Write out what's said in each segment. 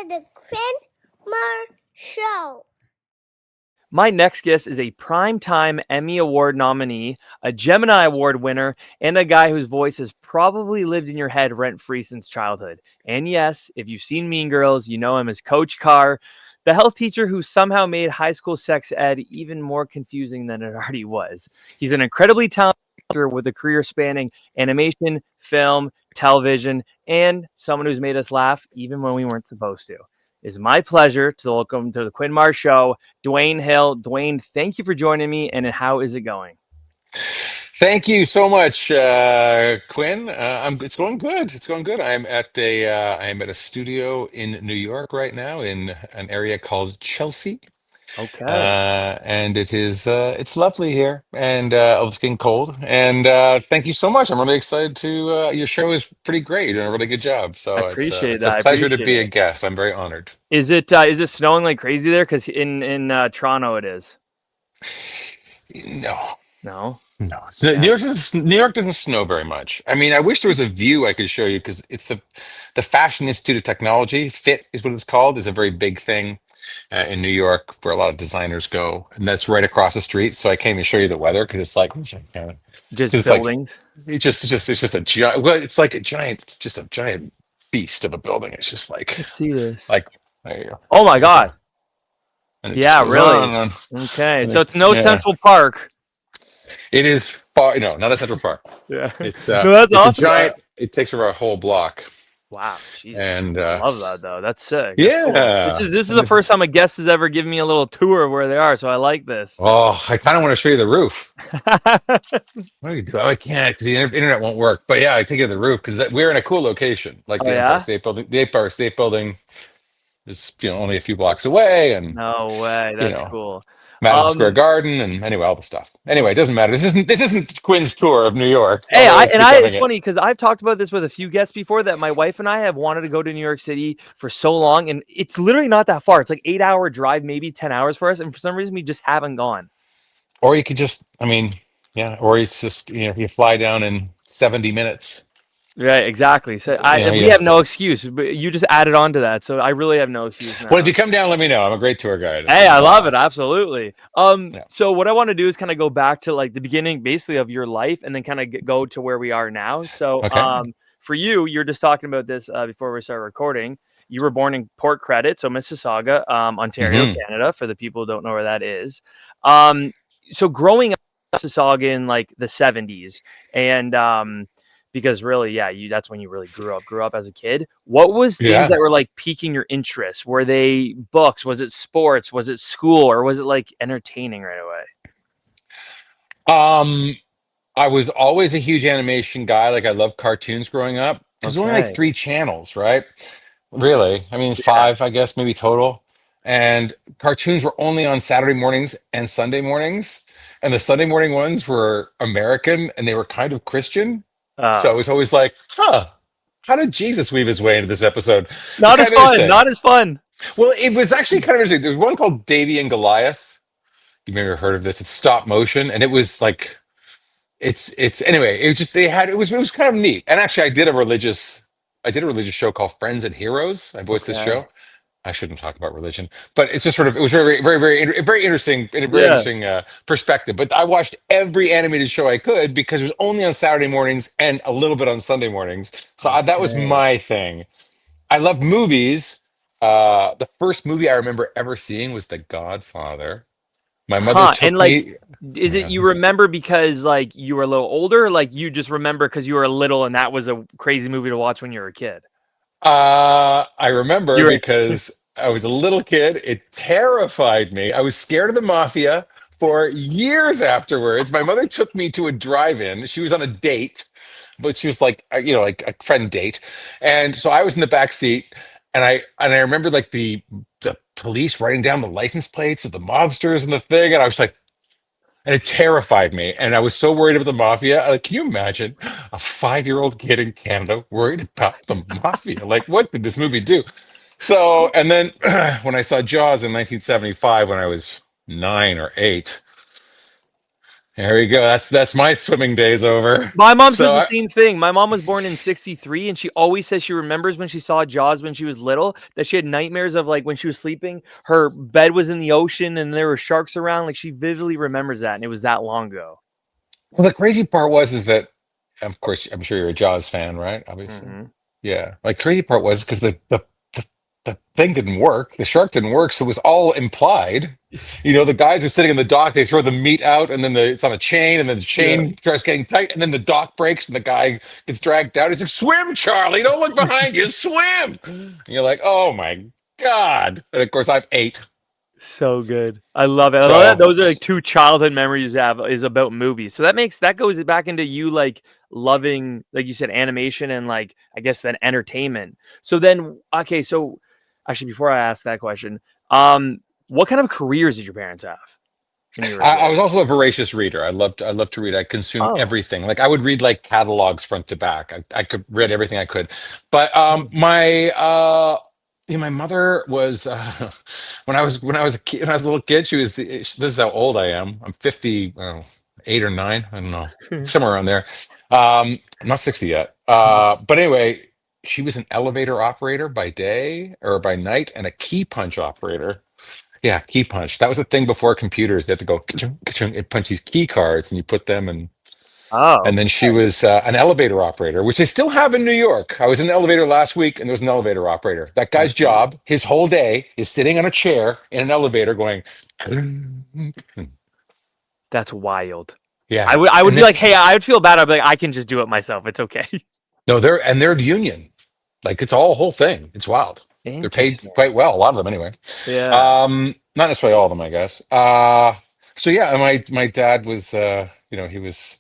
the Quinn Marr Show. My next guest is a Primetime Emmy Award nominee, a Gemini Award winner, and a guy whose voice has probably lived in your head rent-free since childhood. And yes, if you've seen Mean Girls, you know him as Coach Carr, the health teacher who somehow made high school sex ed even more confusing than it already was. He's an incredibly talented actor with a career spanning animation, film, television, and someone who's made us laugh even when we weren't supposed to. It's my pleasure to welcome to the Quinn Marr Show, Dwayne Hill. Dwayne, thank you for joining me, and how is it going? Thank you so much, Quinn. It's going good. It's going good. I am at a studio in New York right now, in an area called Chelsea, Okay. and it's lovely here, and it's getting cold. And thank you so much. I'm really excited to. Your show is pretty great. You're doing a really good job. I So appreciate it's a that. I pleasure to appreciate be a it. guest. I'm very honored. Is it snowing like crazy there? Because in Toronto it is. No. No? No, so Okay. New York doesn't snow very much. I mean, I wish there was a view I could show you because it's the Fashion Institute of Technology. FIT is what it's called. Is a very big thing in New York where a lot of designers go, and that's right across the street. So I can't even show you the weather because it's like, Just it's like buildings? it's just a giant. Well, it's like a giant. It's just a giant beast of a building. It's just Let's see this. like there you go. Oh my There's God. that, and it just Yeah, goes on really. and on. Okay. And So it's no yeah, Central Park. it is far. No, not a Central Park. Yeah. It's No, that's it's a awesome. giant. It takes over a whole block, Wow, Jesus. and I love that though. That's sick. That's cool. This yeah, is this is and the first it's. time a guest has ever given me a little tour of where they are, so I like this. Oh, I kind of want to show you the roof. Oh What do we do? Oh, I can't because the internet won't work. But yeah, I take you to the roof because we're in a cool location, like the Empire yeah? State Building. The Empire State Building is only a few blocks away, and No way. you That's know cool. Madison Square Um Garden, and anyway, all the stuff. Anyway, it doesn't matter. This isn't Quinn's tour of New York, Hey, although it's becoming it's it. funny because I've talked about this with a few guests before that my wife and I have wanted to go to New York City for so long, and it's literally not that far. It's like 8 hour drive, maybe 10 hours for us, and for some reason we just haven't gone. Or you could just, I mean, yeah, or it's just you fly down in 70 minutes. Right, exactly. So we Yeah. have no excuse, but you just added on to that, so I really have no excuse Well, if now. you come down, let me know. I'm a great tour guide, Hey, I and love it. Absolutely. yeah. So what I want to do is kind of go back to like the beginning, basically, of your life, and then kind of go to where we are now. So, Okay. for you, you're just talking about this before we start recording. You were born in Port Credit, so Mississauga, Ontario, Hmm. Canada. For the people who don't know where that is, um, so growing up in Mississauga in like the '70s, and because really, yeah, that's when you really grew up as a kid. What was things Yeah. that were like piquing your interest? Were they books? Was it sports? Was it school? Or was it like entertaining right away? Um, I was always a huge animation guy. Like I loved cartoons growing up because there's only like Okay. three channels, right? Really? I mean, Yeah. five, I guess, maybe total. And cartoons were only on Saturday mornings and Sunday mornings. And the Sunday morning ones were American and they were kind of Christian. So I Uh, was always like, huh, how did Jesus weave his way into this episode? It was Not kind as of fun. interesting. Not as fun. Well, it was actually kind of interesting. There's one called Davy and Goliath. You may have heard of this. It's stop motion. And it was like, it's anyway. It was just it was kind of neat. And actually, I did a religious show called Friends and Heroes. I voiced this Okay. show. I shouldn't talk about religion, but it's just sort of it was very interesting in a very Yeah. interesting perspective. But I watched every animated show I could because it was only on Saturday mornings and a little bit on Sunday mornings. So that was Okay. my thing. I loved movies. The first movie I remember ever seeing was The Godfather. My mother Huh. And took like, me. is it Yeah. you remember because like you were a little older? Or, like you just remember because you were little and that was a crazy movie to watch when you were a kid? I remember You were because I was a little kid. It terrified me. I was scared of the mafia for years afterwards. My mother took me to a drive-in. She was on a date, but she was like, like a friend date. And so I was in the back seat, and I remember like the police writing down the license plates of the mobsters and the thing, and I was like, and it terrified me. And I was so worried about the mafia. Like, can you imagine a 5-year-old kid in Canada worried about the mafia? Like, what did this movie do? So, and then when I saw Jaws in 1975, when I was 9 or 8, There we go. That's my swimming days over. My mom says So the I, same thing. My mom was born in '63, and she always says she remembers when she saw Jaws when she was little, that she had nightmares of like when she was sleeping, her bed was in the ocean and there were sharks around. Like she vividly remembers that, and it was that long ago. well, the crazy part was is that, of course, I'm sure you're a Jaws fan, right? Obviously, Hmm. yeah. Like crazy part was because the thing didn't work. The shark didn't work, so it was all implied. You know, the guys were sitting in the dock. They throw the meat out, and then it's on a chain, and then the Yeah. chain starts getting tight, and then the dock breaks, and the guy gets dragged out. He's like, "Swim, Charlie! Don't look behind you. Swim!" And you're like, "Oh my god!" And of course, I'm 8, So good. I love it. I love that. so. Those are like two childhood memories you have is about movies. So that goes back into you like loving, like you said, animation and like I guess then entertainment. So then okay, so actually before I ask that question, what kind of careers did your parents have when you were a I kid? was also a voracious reader. I loved to read. I consumed Oh. everything. Like I would read like catalogs front to back. I could read everything I could. But my mother was when I was a kid, when I was a little kid. This is how old I am. I'm 50, I don't know, 8 or 9. I don't know, somewhere around there. I'm not 60 yet. But anyway, she was an elevator operator by day or by night, and a key punch operator. Yeah, key punch. That was the thing before computers. They had to go ka-chung, ka-chung, and punch these key cards, and you put them in. Oh. And then she was an elevator operator, which they still have in New York. I was in an elevator last week, and there was an elevator operator. That guy's Mhm. job, his whole day, is sitting on a chair in an elevator, going. That's wild. Yeah, I would and be like, this hey, I would feel bad. I'd be like, I can just do it myself. It's okay. no, they're the union. Like it's all a whole thing. It's wild. They're paid Interesting. quite well. A lot of them, anyway. Yeah. Not necessarily all of them, I guess. So yeah, and my dad was, he was,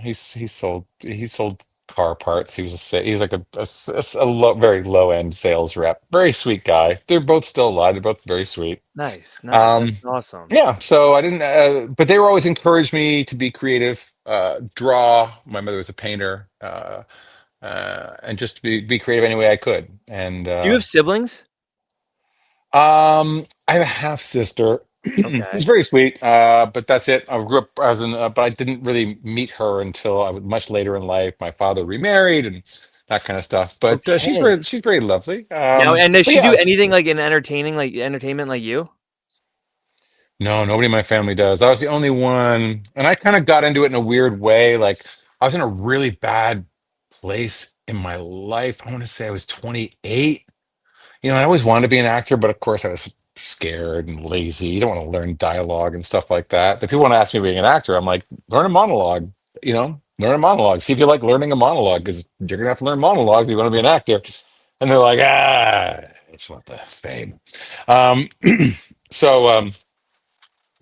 he sold car parts. He was like a very low end sales rep. Very sweet guy. They're both still alive. They're both very sweet. Nice. Nice. That's Um, awesome. yeah. So I didn't, but they were always encouraged me to be creative, draw. My mother was a painter, and just be creative any way I could. And Do you have siblings? I have a half sister. It's Okay. very sweet, but that's it. I grew up but I didn't really meet her until I was much later in life. My father remarried and that kind of stuff. But Okay. she's very lovely. Now, and does But she yeah, do anything like in entertaining, like entertainment, like you? no, nobody in my family does. I was the only one, and I kind of got into it in a weird way. Like I was in a really bad place in my life. I want to say I was 28. I always wanted to be an actor, but of course I was scared and lazy. You don't want to learn dialogue and stuff like that. If people want to ask me being an actor, I'm like, learn a monologue, learn a monologue. See if you like learning a monologue because you're gonna have to learn monologues if you want to be an actor. And they're like, I just want the fame. Um, so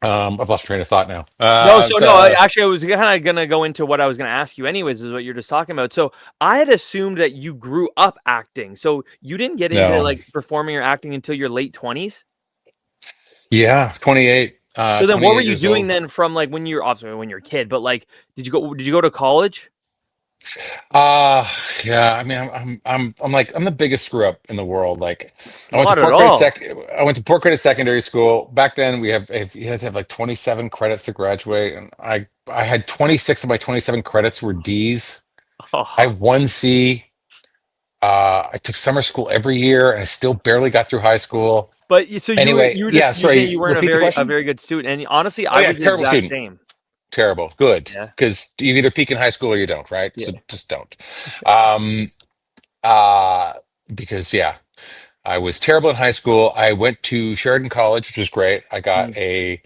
I've lost train of thought now. No, so no, actually, I was kind of gonna go into what I was gonna ask you, anyways, is what you're just talking about. So I had assumed that you grew up acting, so you didn't get into No, like performing or acting until your late 20s. yeah, 28, So then, what were 28 you years doing old. then from like when you're obviously when you're a kid, but like, did you go to college? Uh yeah, I mean I'm the biggest screw up in the world. Like I went to Not at Port Credit all. Sec I went to Port Credit Secondary School. Back then you had to have like 27 credits to graduate, and I had 26 of my 27 credits were D's. I Oh, have 1C. I took summer school every year and I still barely got through high school. but so Anyway, you were yeah, just you're saying sorry, you weren't repeat the a question? very good student, and honestly, Oh I yeah, was the terrible exact student. same. Terrible. Good. Yeah. Because you either peak in high school or you don't, right? Yeah. So just don't. Um uh because yeah. I was terrible in high school. I went to Sheridan College, which was great. Mm.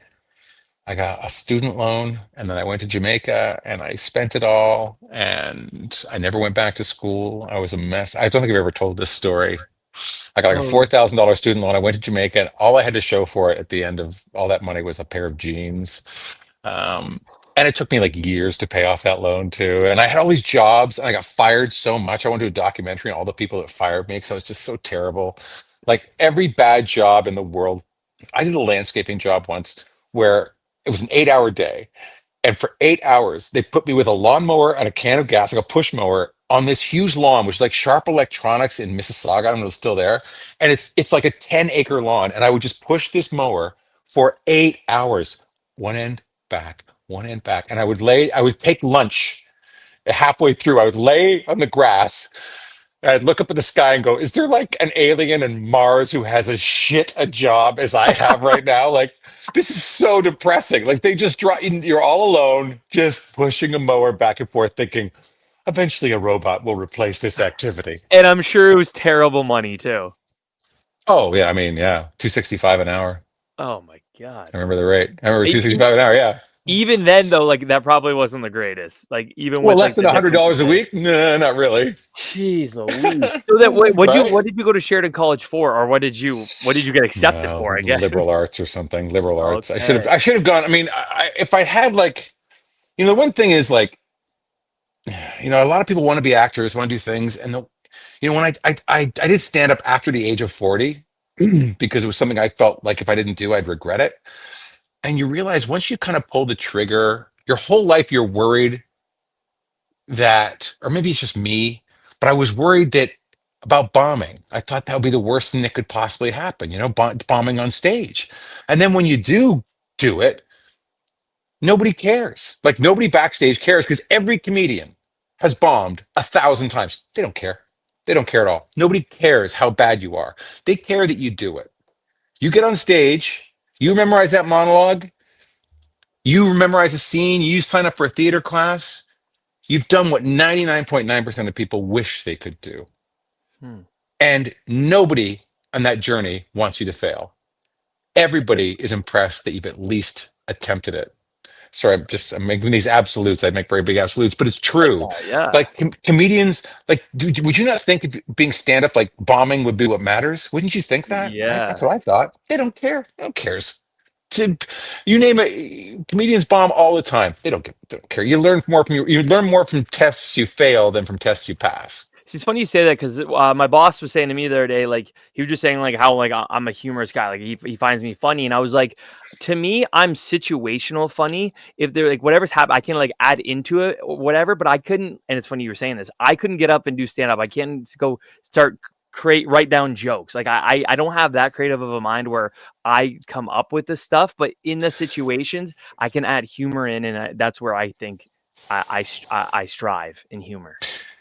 I got a student loan, and then I went to Jamaica and I spent it all, and I never went back to school. I was a mess. I don't think I've ever told this story. I got like a Oh. $4,000 student loan. I went to Jamaica, and all I had to show for it at the end of all that money was a pair of jeans. Um, and it took me like years to pay off that loan too. And I had all these jobs, and I got fired so much. I want to do a documentary on all the people that fired me because I was just so terrible. Like every bad job in the world. I did a landscaping job once where it was an 8 hour day. And for 8 hours, they put me with a lawnmower and a can of gas, like a push mower, on this huge lawn, which is like Sharp Electronics in Mississauga. I don't know if it's still there. And it's like a 10-acre lawn. And I would just push this mower for 8 hours, one end, back, one hand back. And I would take lunch halfway through. I would lay on the grass. And I'd look up at the sky and go, is there like an alien in Mars who has as shit a job as I have right now? Like, this is so depressing. Like, they just draw, you're all alone, just pushing a mower back and forth, thinking, eventually a robot will replace this activity. And I'm sure it was terrible money too. Oh, yeah. I mean, yeah. 265 an hour. Oh my God. I remember the rate. I remember E- 265 an hour. Yeah. Even then, though, like that probably wasn't the greatest. Like even Well, with less like than the difference in $100 a pay. week? No, not really. Jeez Louise. So that what Right? did you go to Sheridan College for, or what did you get accepted No, for? I guess. liberal arts or something. Liberal arts. Okay. I should have gone. I mean, if I had like, the one thing is like, a lot of people want to be actors, want to do things, and when I did stand up after the age of 40 because it was something I felt like if I didn't do, I'd regret it. And you realize once you kind of pull the trigger, your whole life you're worried that, or maybe it's just me, but I was worried that about bombing. I thought that would be the worst thing that could possibly happen, bombing on stage. And then when you do it, nobody cares. Like nobody backstage cares because every comedian has bombed 1,000 times. They don't care. They don't care at all. Nobody cares how bad you are. They care that you do it. You get on stage, you memorize that monologue, you memorize a scene, you sign up for a theater class. You've done what 99.9% of people wish they could do. Hmm. And nobody on that journey wants you to fail. Everybody is impressed that you've at least attempted it. Sorry, I'm making these absolutes. I make very big absolutes, but it's true. Yeah. Like comedians, like, would you not think if being stand up, like bombing would be what matters? Wouldn't you think that? Right? Yeah. That's what I thought. They don't care. No one cares. To, you name it, comedians bomb all the time. They don't care. You learn more from tests you fail than from tests you pass. See, it's funny you say that because my boss was saying to me the other day, like he was just saying like how like I'm a humorous guy, like he finds me funny, and I was like, to me, I'm situational funny. If they're like whatever's happened, I can like add into it or whatever, but I couldn't. And it's funny you were saying this. I couldn't get up and do stand up. I can't go start write down jokes. Like I don't have that creative of a mind where I come up with this stuff, but in the situations I can add humor in, and that's where I think I strive in humor.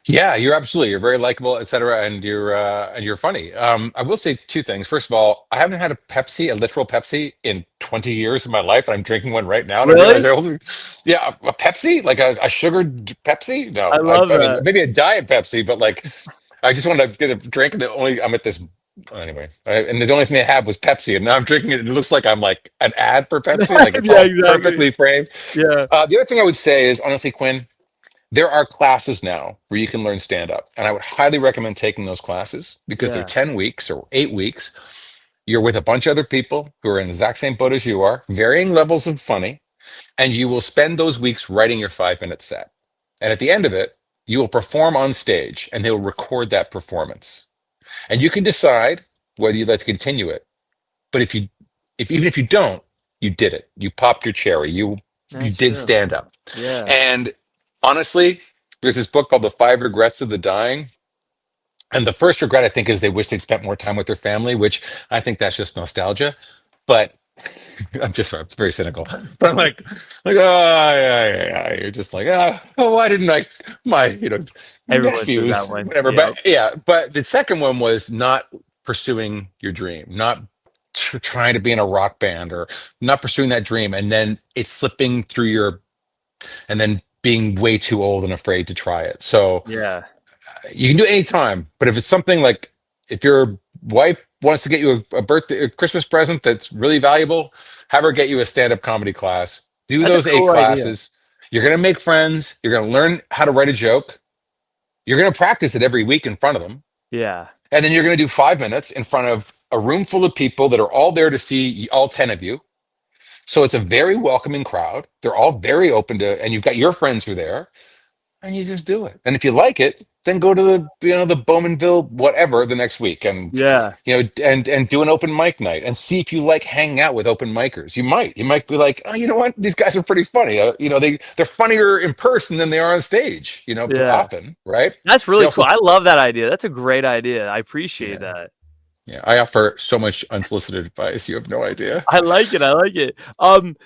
Yeah, you're very likable, etc., and you're funny. I will say two things. First of all, I haven't had a literal Pepsi, in 20 years of my life, and I'm drinking one right now. And I realize Really? I also, yeah, a Pepsi, like a sugared Pepsi. I No, love I mean that. maybe a diet Pepsi, but like I just wanted to get a drink. And I'm at this anyway, and the only thing they had was Pepsi, and now I'm drinking it. It looks like I'm like an ad for Pepsi. Like it's Yeah, all exactly. perfectly framed. Yeah. The other thing I would say is honestly, Quinn. There are classes now where you can learn stand up. And I would highly recommend taking those classes because they're Yeah. 10 weeks or 8 weeks. You're with a bunch of other people who are in the exact same boat as you are, varying levels of funny. And you will spend those weeks writing your 5 minute set. And at the end of it, you will perform on stage and they will record that performance. And you can decide whether you'd like to continue it. But even if you don't, you did it. You popped your cherry. You That's did true. stand up. Yeah. And honestly, there's this book called The Five Regrets of the Dying. And the first regret, I think, is they wish they'd spent more time with their family, which I think that's just nostalgia. But I'm just sorry, it's very cynical. But I'm oh, yeah. You're just like, why didn't my, Everyone says that nephews, one. whatever. Yeah. But yeah, but the second one was not pursuing your dream, not trying to be in a rock band or not pursuing that dream. And then it's slipping through and then being way too old and afraid to try it. So Yeah. you can do it anytime, but if it's something like if your wife wants to get you a Christmas present that's really valuable, have her get you a stand-up comedy class. Do That's a those eight cool idea. classes. You're going to make friends. You're going to learn how to write a joke. You're going to practice it every week in front of them. Yeah. And then you're going to do 5 minutes in front of a room full of people that are all there to see all 10 of you. So it's a very welcoming crowd. They're all very open to, and you've got your friends who are there, and you just do it. And if you like it, then go to the Bowmanville whatever the next week, and Yeah. and do an open mic night and see if you like hanging out with open micers. You might be like, oh, you know what, these guys are pretty funny. They're funnier in person than they are on stage. Yeah. Often, right? That's They really cool. also, I love that idea. That's a great idea. I appreciate yeah, that. yeah. I offer so much unsolicited advice. You have no idea. I like it. I like it.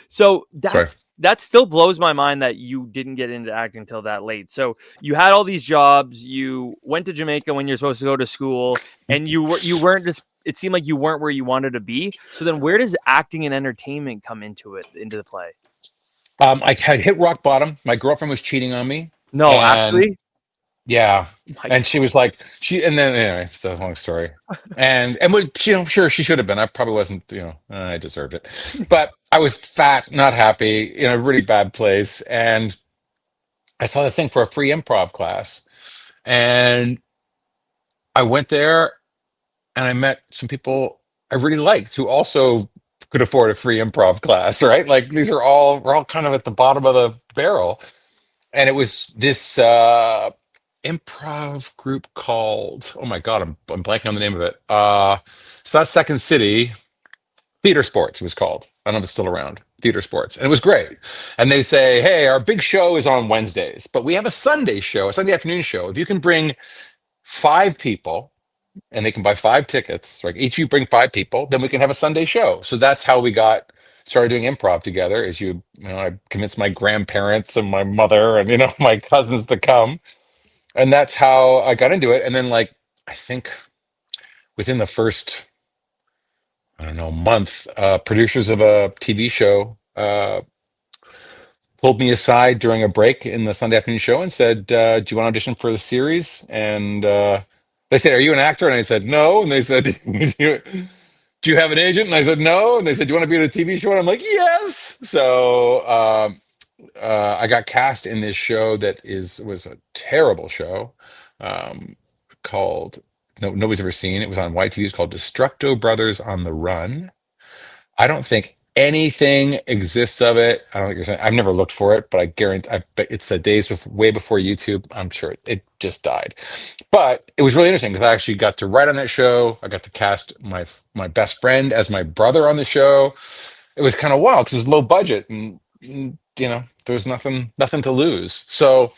So Sorry. that still blows my mind that you didn't get into acting until that late. So you had all these jobs, you went to Jamaica when you're supposed to go to school, and you weren't just, it seemed like you weren't where you wanted to be. So then where does acting and entertainment come into the play? I had hit rock bottom. My girlfriend was cheating on me, No, and actually. yeah, My and she was like, and then anyway, it's a long story. And what, sure, she should have been. I probably wasn't, I deserved it, but I was fat, not happy, in a really bad place, and I saw this thing for a free improv class, and I went there, and I met some people I really liked who also could afford a free improv class, right? Like we're all kind of at the bottom of the barrel. And it was this improv group called, oh my God, I'm blanking on the name of it. So that's Second City Theater Sports, it was called. I don't know if it's still around. Theater Sports. And it was great. And they say, hey, our big show is on Wednesdays, but we have a Sunday show, a Sunday afternoon show. If you can bring 5 people, and they can buy 5 tickets. Like each of you bring 5 people, then we can have a Sunday show. So that's how we got started doing improv together. Is I convinced my grandparents and my mother and my cousins to come, and that's how I got into it. And then I think within the first I don't know month, producers of a TV show pulled me aside during a break in the Sunday afternoon show and said, "Do you want to audition for the series?" And they said, "Are you an actor?" And I said, "No." And they said, "Do you have an agent?" And I said, "No." And they said, "Do you want to be in a TV show?" And I'm like, "Yes." So I got cast in this show that was a terrible show, um, called nobody's ever seen. It was on YTV. It's called Destructo Brothers on the Run. I don't think anything exists of it. I don't think there's. I've never looked for it, but I guarantee. I bet it's the days way before YouTube. I'm sure it just died. But it was really interesting because I actually got to write on that show. I got to cast my best friend as my brother on the show. It was kind of wild because it was low budget, and there was nothing to lose. So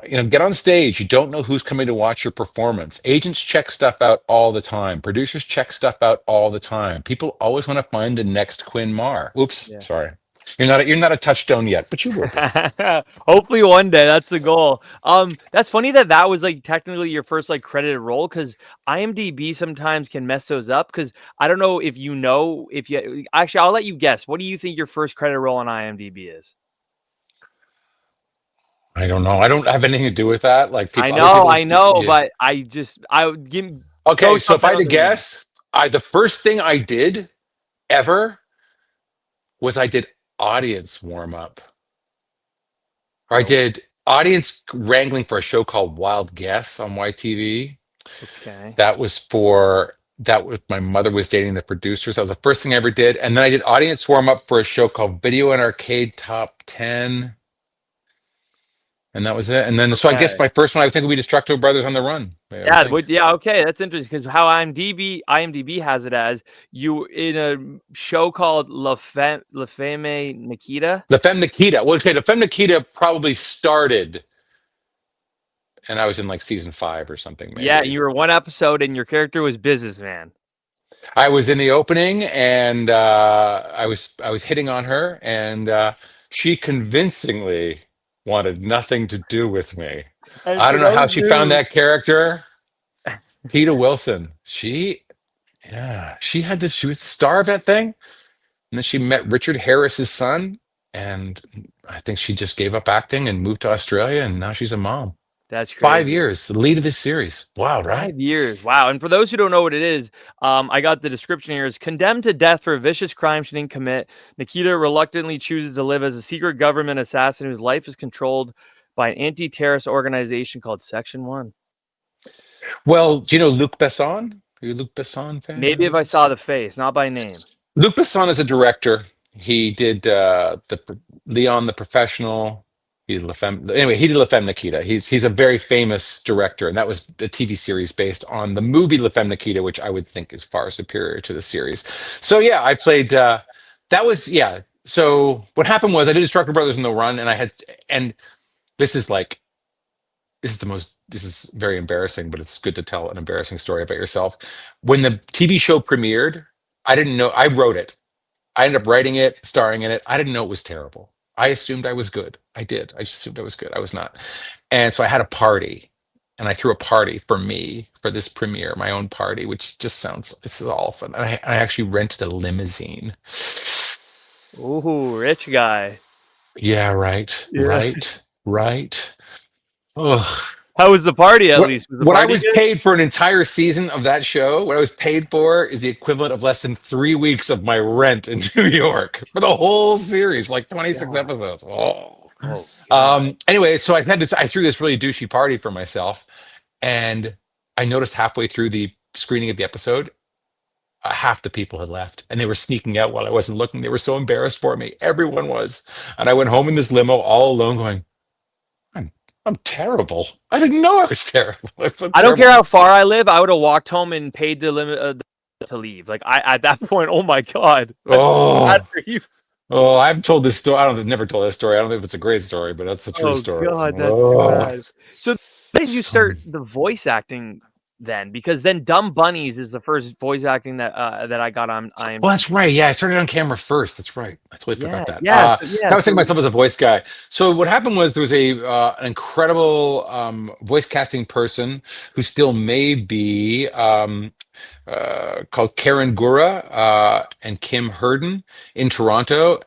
get on stage. You don't know who's coming to watch your performance. Agents check stuff out all the time. Producers check stuff out all the time. People always want to find the next Quinn Marr. Oops, Yeah. sorry. You're not a touchstone yet, but you will be. Hopefully one day. That's the goal. That's funny that was like technically your first like credited role, because IMDb sometimes can mess those up. Because I don't know if you actually, I'll let you guess. What do you think your first credit role on IMDb is? I don't know. I don't have anything to do with that. Like other I people. know, Yeah. but I would go Okay, so if I something had else to that you know. guess, the first thing I did ever was I did audience warm up. Or I Oh, did audience wrangling for a show called Wild Guess on YTV. okay. That was my mother was dating the producers. That was the first thing I ever did. And then I did audience warm up for a show called Video and Arcade Top 10. And that was it. And then so I guess Okay. my first one I think would be Destructo Brothers on the Run. I would Yeah, think. yeah, okay, that's interesting because how IMDb has it as you in a show called La Femme Nikita. La Femme Nikita. Well, okay, La Femme Nikita probably started and I was in like season 5 or something, Yeah, maybe. you were one episode and your character was businessman. I was in the opening, and I was hitting on her, and she convincingly wanted nothing to do with me. And I for don't know how those she found who that character, Peta Wilson. She had this. She was the star of that thing, and then she met Richard Harris's son, and I think she just gave up acting and moved to Australia, and now she's a mom. That's 5 crazy. years, the lead of this series. Wow, right? 5 years. Wow. And for those who don't know what it is, I got the description here is condemned to death for a vicious crime she didn't commit. Nikita reluctantly chooses to live as a secret government assassin whose life is controlled by an anti-terrorist organization called Section 1. Well, do you know Luc Besson? Are you a Luc Besson Maybe if I saw fans? the face, not by name. Luc Besson is a director. He did Leon the Professional. He did La Femme, anyway, he did La Femme Nikita. He's a very famous director, and that was a TV series based on the movie La Femme Nikita, which I would think is far superior to the series. So yeah, I played. That was yeah. So what happened was I did Instructor Brothers in the Run, and this is like this is very embarrassing, but it's good to tell an embarrassing story about yourself. When the TV show premiered, I didn't know I wrote it. I ended up writing it, starring in it. I didn't know it was terrible. I assumed I was good. I did. I just assumed I was good. I was not. And so I had a party, and I threw a party for me for this premiere, my own party, which just sounds, it's all fun. I actually rented a limousine. Ooh, rich guy. Yeah, right, Yeah. right, right. Ugh. How was the party? At What least was the what I party was good? paid for an entire season of that show, what I was paid for is the equivalent of less than 3 weeks of my rent in New York for the whole series, like 26 God. episodes. Oh. Oh God. Anyway, so I threw this really douchey party for myself, and I noticed halfway through the screening of the episode, half the people had left, and they were sneaking out while I wasn't looking. They were so embarrassed for me. Everyone was, and I went home in this limo all alone, going, "I'm I'm terrible. I didn't know I was terrible. I felt I don't care terrible." how far I live. I would have walked home and paid the limit to leave. Like I at that point, oh my God, I feel bad Oh, for you. oh, I've told this story. I don't, I've never told this story. I don't think it's a great story, but that's a true Oh story. God, that's too Oh, bad. So when did you so, start the voice acting then? Because then Dumb Bunnies is the first voice acting that I got on well, IMDb. that's right. Yeah, I started on camera first. That's right. I totally Yeah, forgot that. yeah, so, I yeah. was thinking So myself as a voice guy. So what happened was there was an incredible voice casting person who still may be called Karen Gura and Kim Herden in Toronto.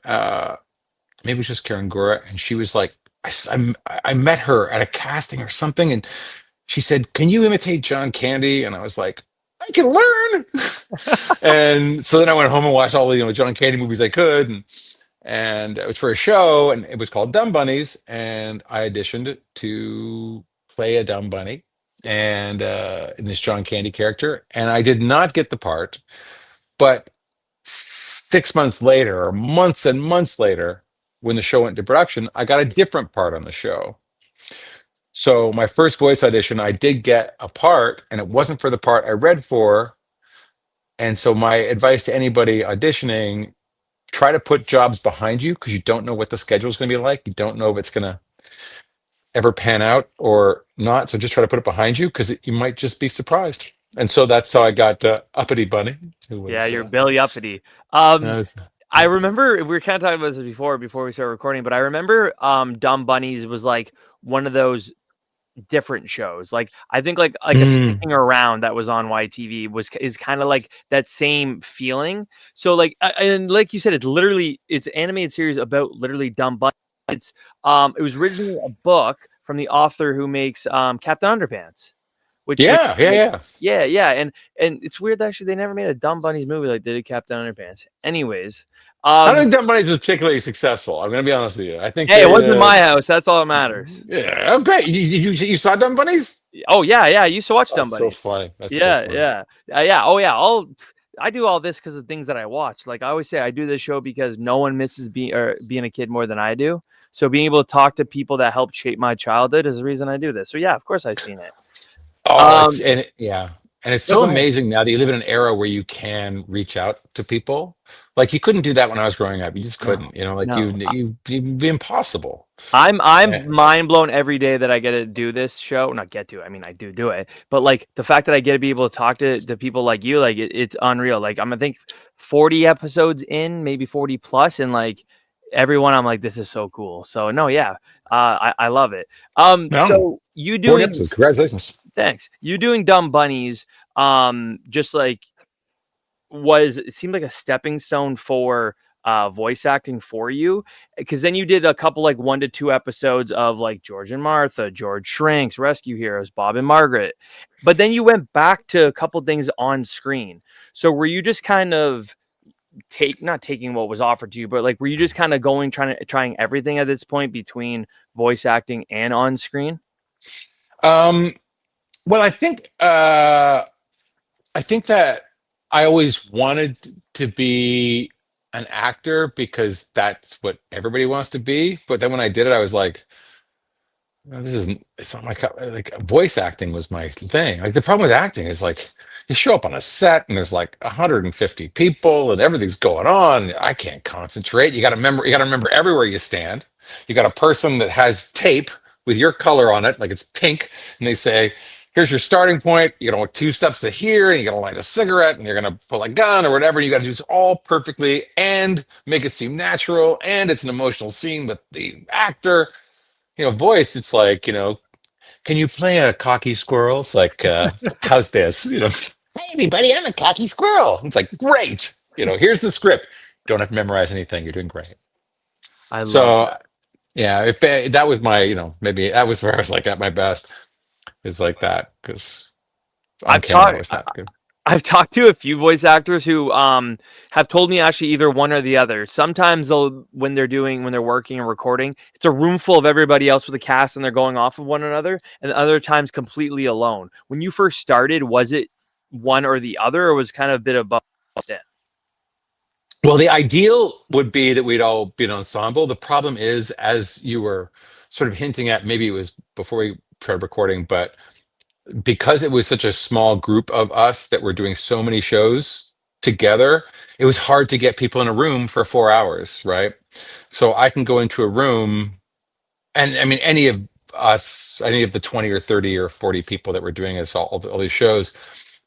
Maybe it was just Karen Gura, and she was like, I met her at a casting or something, and she said, "Can you imitate John Candy?" And I was like, "I can learn." And so then I went home and watched all the John Candy movies I could, and it was for a show, and it was called Dumb Bunnies, and I auditioned to play a dumb bunny, and in this John Candy character, and I did not get the part, but 6 months later, or months and months later, when the show went to production, I got a different part on the show. So my first voice audition, I did get a part, and it wasn't for the part I read for. And so my advice to anybody auditioning, try to put jobs behind you because you don't know what the schedule is going to be like. You don't know if it's going to ever pan out or not. So just try to put it behind you because you might just be surprised. And so that's how I got Uppity Bunny, who yeah, was, you're Billy Uppity. I was I remember we were kind of talking about this before we started recording, but I remember Dumb Bunnies was like one of those different shows. Like I think like a Mm, sticking around that was on YTV is kind of like that same feeling. So like and like you said, it's an animated series about literally Dumb Bunnies. It's it was originally a book from the author who makes Captain Underpants, which yeah, yeah, like, yeah. yeah, and it's weird that actually they never made a Dumb Bunnies movie like they did Captain Underpants. Anyways, I don't um think Dumb Bunnies was particularly successful. I'm going to be honest with you. I think hey, it they, wasn't my house. That's all that matters. yeah, oh, great. You saw Dumb Bunnies? Oh yeah, I used to watch Dumb That's so Bunnies. funny. That's so Yeah, funny. yeah, yeah. Oh yeah, I do all this because of things that I watch. Like I always say, I do this show because no one misses being a kid more than I do. So being able to talk to people that helped shape my childhood is the reason I do this. So yeah, of course I've seen it. Oh, Um, yeah. And it's no, so go ahead. amazing now that you live in an era where you can reach out to people. Like you couldn't do that when I was growing up. You just No, couldn't, like no. you'd be impossible. I'm Yeah. mind blown every day that I get to do this show. Not get to, I mean I do it, but like the fact that I get to be able to talk to people like you, like it's unreal. Like I'm gonna think 40 episodes in, maybe 40 plus, and like everyone, I'm like, this is so cool. So no, yeah, I love it. No, So you 40 doing episodes. Congratulations. thanks. You doing Dumb Bunnies, just like it seemed like a stepping stone for voice acting for you, because then you did a couple like 1 to 2 episodes of like George and Martha, George Shrinks, Rescue Heroes, Bob and Margaret, but then you went back to a couple things on screen. So were you just kind of not taking what was offered to you, but like were you just kind of trying everything at this point between voice acting and on screen? Um, well, I think that I always wanted to be an actor because that's what everybody wants to be. But then when I did it, I was like, "No, this isn't, it's not my cup." Like voice acting was my thing. Like the problem with acting is like you show up on a set and there's like 150 people and everything's going on. I can't concentrate. You got to remember everywhere you stand. You got a person that has tape with your color on it, like it's pink, and they say, here's your starting point. You're gonna walk 2 steps to here, and you're gonna light a cigarette, and you're gonna pull a gun or whatever. You got to do this all perfectly and make it seem natural, and it's an emotional scene with the actor. Voice. It's like, can you play a cocky squirrel? It's like, how's this? Hey everybody, I'm a cocky squirrel. It's like, great. Here's the script. Don't have to memorize anything. You're doing great. I love So that. yeah, if that was my, maybe that was where I was like at my best. Is like that because on I've camera I talked was not good. I've talked to a few voice actors who have told me actually either one or the other. Sometimes when they're working and recording, it's a room full of everybody else with a cast and they're going off of one another, and other times completely alone. When you first started, was it one or the other, or was it kind of a bit of both? Well, the ideal would be that we'd all be an ensemble. The problem is, as you were sort of hinting at, maybe it was before we started recording, but because it was such a small group of us that were doing so many shows together, it was hard to get people in a room for 4 hours, right? So I can go into a room, and I mean, any of us, any of the 20 or 30 or 40 people that were doing this, all these shows,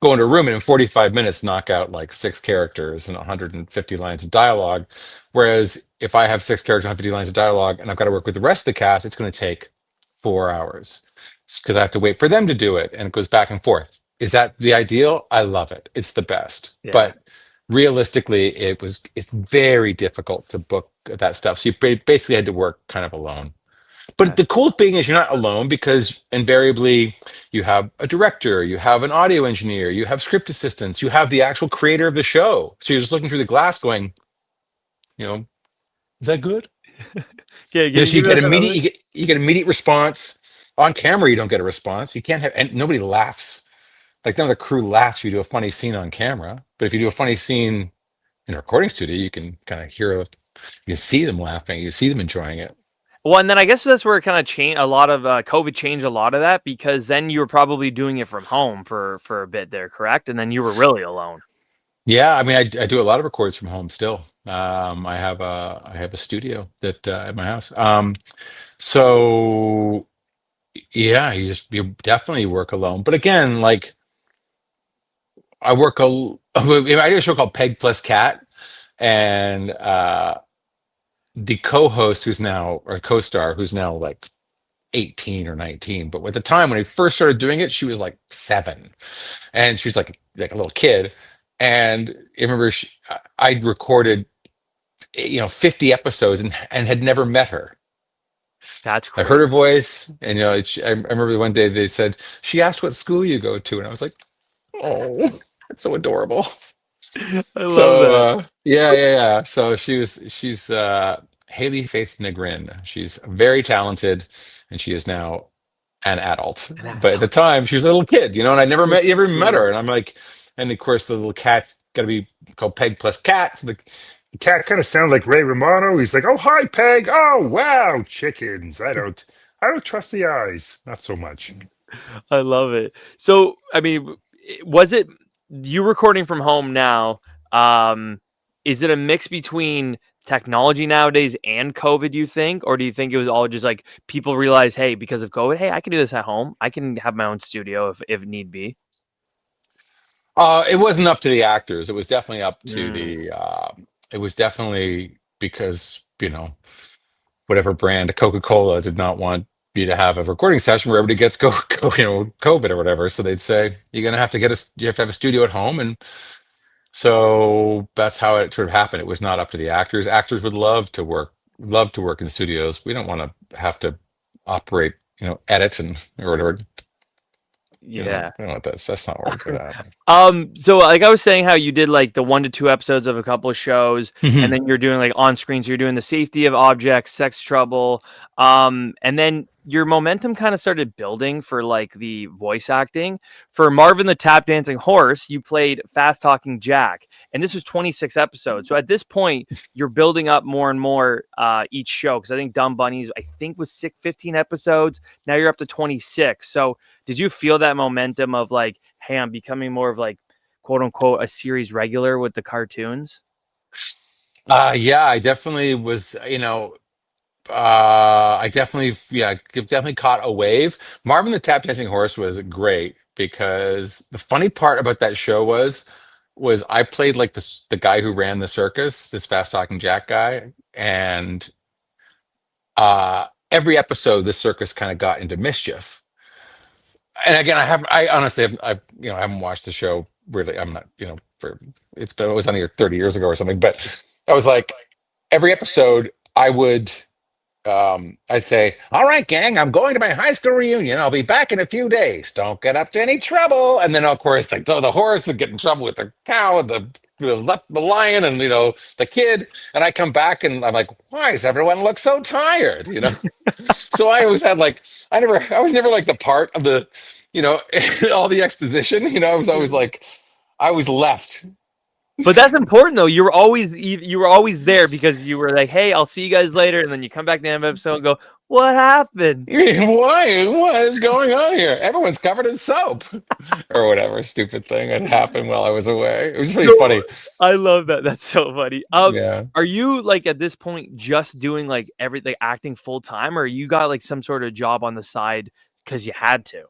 go into a room and in 45 minutes knock out like 6 characters and 150 lines of dialogue. Whereas if I have 6 characters and 150 lines of dialogue and I've got to work with the rest of the cast, it's going to take 4 hours because I have to wait for them to do it, and it goes back and forth. Is that the ideal? I love it. It's the best. Yeah, But realistically, it's very difficult to book that stuff. So you basically had to work kind of alone. But that's the cool thing is you're not alone because invariably you have a director, you have an audio engineer, you have script assistants, you have the actual creator of the show. So you're just looking through the glass going, you know, is that good? yeah. Can you So you give get us immediate another? you get immediate response. On camera, you don't get a response. You can't have, and nobody laughs. Like none of the crew laughs if you do a funny scene on camera. But if you do a funny scene in a recording studio, you can kind of you can see them laughing, you see them enjoying it. Well, and then I guess that's where it kind of changed. A lot of COVID changed a lot of that, because then you were probably doing it from home for a bit there, correct? And then you were really alone. Yeah, I mean, I do a lot of records from home still. I have a studio that at my house. So yeah, you definitely work alone. But again, like I do a show called Peg Plus Cat, and the co-host who's now or co-star who's now like 18 or 19, but at the time when I first started doing it, she was like 7, and she was like a little kid. And I remember I'd recorded 50 episodes and had never met her. That's I heard crazy. her voice, and I remember one day they said she asked what school you go to, and I was like, oh, that's so adorable. I love So that. yeah, yeah, yeah. So she's Haley Faith Negrin. She's very talented, and she is now an adult. That's But at so, the time, she was a little kid, and I that's never so met cool. her. And I'm like, and of course, the little cat's got to be called Peg Plus Cat. So the cat kind of sounds like Ray Romano. He's like, "Oh, hi, Peg. Oh, wow, chickens. I don't trust the eyes. Not so much." I love it. So, I mean, was it you recording from home now? Um, is it a mix between technology nowadays and COVID, you think? Or do you think it was all just like people realize, hey, because of COVID, hey, I can do this at home. I can have my own studio if need be. It wasn't up to the actors. It was definitely up to Mm, the. It was definitely because whatever brand Coca-Cola did not want you to have a recording session where everybody gets COVID or whatever. So they'd say you're gonna have to you have to have a studio at home, and so that's how it sort of happened. It was not up to the actors. Actors would love to work in studios. We don't want to have to operate, edit and or whatever. yeah. We don't want that's not what we're good at. So like I was saying, how you did like the 1 to 2 episodes of a couple of shows, and Mhm. then you're doing like on screen, so you're doing the safety of objects, sex trouble, and then your momentum kind of started building for like the voice acting. For Marvin the Tap Dancing Horse, you played fast talking Jack, and this was 26 episodes. So at this point, you're building up more and more each show, because I think Dumb Bunnies I think was 15 episodes. Now you're up to 26. So did you feel that momentum of like, hey, I'm becoming more of like, quote unquote, a series regular with the cartoons? Yeah, I definitely was. I definitely, yeah, definitely caught a wave. Marvin the Tap Dancing Horse was great because the funny part about that show was I played like the guy who ran the circus, this fast talking Jack guy, and every episode the circus kind of got into mischief. And again, I honestly I haven't watched the show really. I'm not, for it was on here 30 years ago or something, but I was like every episode I would I'd say, "All right, gang, I'm going to my high school reunion. I'll be back in a few days. Don't get up to any trouble." And then, of course, like the horse would get in trouble with the cow, and the lion, and the kid. And I come back, and I'm like, "Why does everyone look so tired?" So I always had like, I was never like the part of the, you know, all the exposition. I was always like, I was left. But that's important though. You were always there because you were like, "Hey, I'll see you guys later," and then you come back to the end of the episode and go, "What happened?" Why? What is going on here? Everyone's covered in soap, or whatever stupid thing had happened while I was away. It was pretty No, funny. I love that. That's so funny. Yeah. Are you like at this point just doing like everything acting full time, or you got like some sort of job on the side because you had to?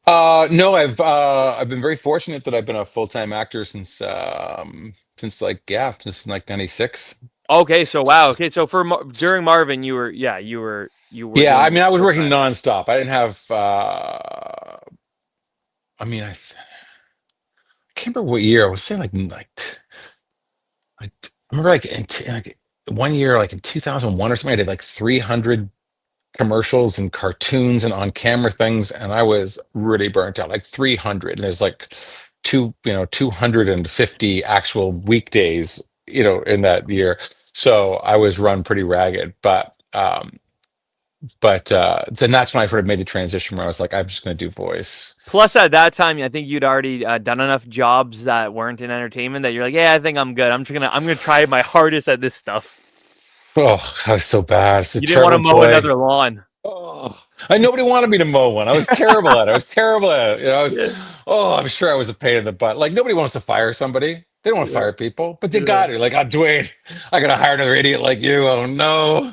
No, I've been very fortunate that I've been a full-time actor since like '96. Okay, so wow. Okay, so during Marvin, you were Yeah, I doing mean, I was full working time. nonstop. I didn't have. I mean, I can't remember what year. I was saying I remember like one year, like in 2001 or something. I did like 300 commercials and cartoons and on camera things, and I was really burnt out. Like 300, and there's like 250 actual weekdays, in that year. So I was run pretty ragged, but then that's when I sort of made the transition where I was like, I'm just going to do voice. Plus, at that time, I think you'd already done enough jobs that weren't in entertainment that you're like, yeah, I think I'm good. I'm gonna try my hardest at this stuff. Oh, I was so bad. It's a You didn't want terrible to mow employee. another lawn. Oh, nobody wanted me to mow one. I was terrible at it. I was terrible at it. Yeah, I'm sure I was a pain in the butt. Like nobody wants to fire somebody. They don't want to yeah, fire people, but they yeah. got it. Like, Dwayne, I gotta hire another idiot like you. Oh no,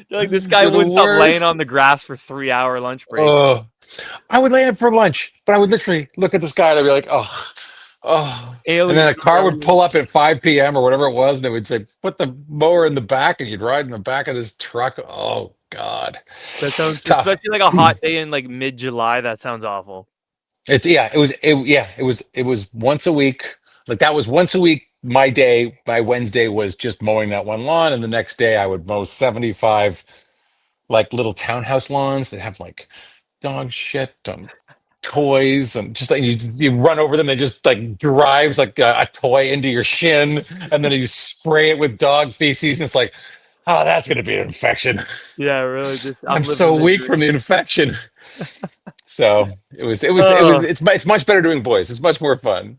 You're like, this guy you're the wouldn't stop laying worst. on the grass for 3-hour lunch breaks. Oh, I would lay in for lunch, but I would literally look at this guy and I'd be like, oh. And then a Aliens car would everywhere. pull up at 5 p.m. or whatever it was, and they would say, put the mower in the back, and you'd ride in the back of this truck. Oh God. That sounds, Tough. especially like a hot day in like mid-July. That sounds awful. It was once a week. Like that was once a week. My day, my Wednesday was just mowing that one lawn, and the next day I would mow 75 like little townhouse lawns that have like dog shit and toys, and just like you run over them, and it just like drives like a toy into your shin, and then you spray it with dog feces, and it's like, oh, that's gonna be an infection. Yeah, really. Just I'm I'm living so the weak from the dream. infection. So Uh, it's much better doing voice. It's much more fun.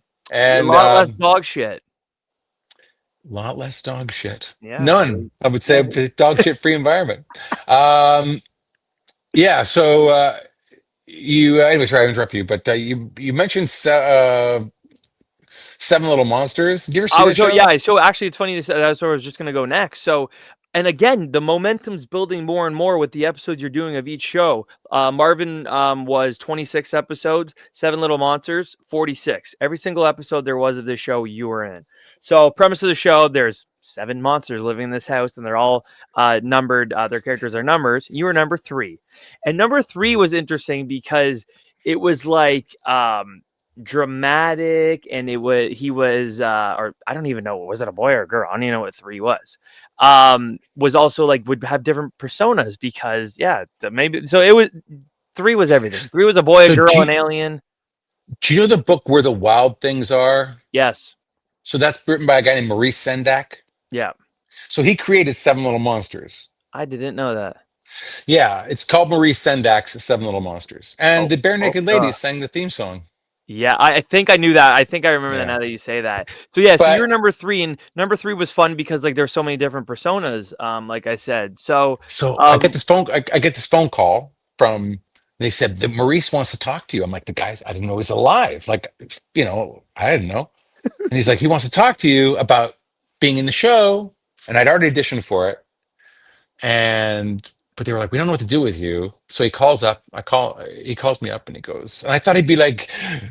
a And lot less dog shit. a lot less dog shit. Yeah, None, really. I would say, Yeah. a dog shit free environment. Um, yeah. So anyway, sorry, I interrupted you, but you mentioned Seven Little Monsters. Did you ever see that So show? yeah, so actually it's funny that's where I was just gonna go next. So and again, the momentum's building more and more with the episodes you're doing of each show. Marvin was 26 episodes, Seven Little Monsters, 46. Every single episode there was of this show you were in. So premise of the show, there's 7 monsters living in this house, and they're all numbered. Their characters are numbers. You were number 3. And number 3 was interesting because it was like dramatic, and or I don't even know, was it a boy or a girl? I don't even know what 3 was also like would have different personas because maybe so it was 3 was everything. 3 was a boy, a So girl, an alien. do you know the book Where the Wild Things Are? Yes. So that's written by a guy named Maurice Sendak. Yeah, So he created Seven Little Monsters. I didn't know that. Yeah, it's called Maurice Sendak's Seven Little Monsters. And Oh, the Bare oh Naked Ladies gosh. sang the theme song. Yeah, I think I knew that. I think I remember that Yeah. now that you say that. So yeah, so you're But number 3, and number 3 was fun because like there's so many different personas. Like I said, so so um, I get this phone call from, they said that Maurice wants to talk to you. I'm like, the guy's, I didn't know he's alive. Like, I didn't know. And he's like, he wants to talk to you about being in the show. And I'd already auditioned for it. But they were like, we don't know what to do with you. So he calls me up and he goes, and I thought he'd be like,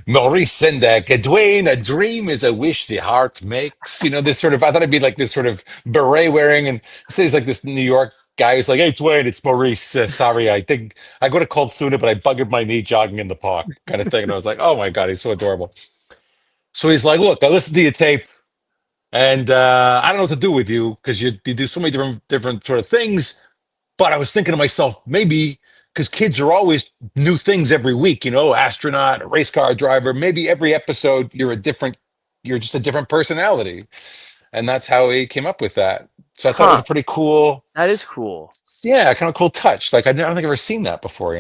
Maurice Sendak, Dwayne, a dream is a wish the heart makes. This sort of, I thought it'd be like this sort of beret wearing. And so he's like this New York guy who's like, hey, Dwayne, it's Maurice. Sorry, I think I go to Cold Sooner, but I buggered my knee jogging in the park kind of thing. And I was like, oh my God, he's so adorable. So he's like, look, I listened to your tape. And I don't know what to do with you because you do so many different sort of things. But I was thinking to myself, maybe because kids are always new things every week, astronaut, a race car driver. Maybe every episode you're just a different personality. And that's how he came up with that. So I thought it was Huh. a pretty cool, That is cool. yeah, kind of cool touch. Like I don't think I've ever seen that before.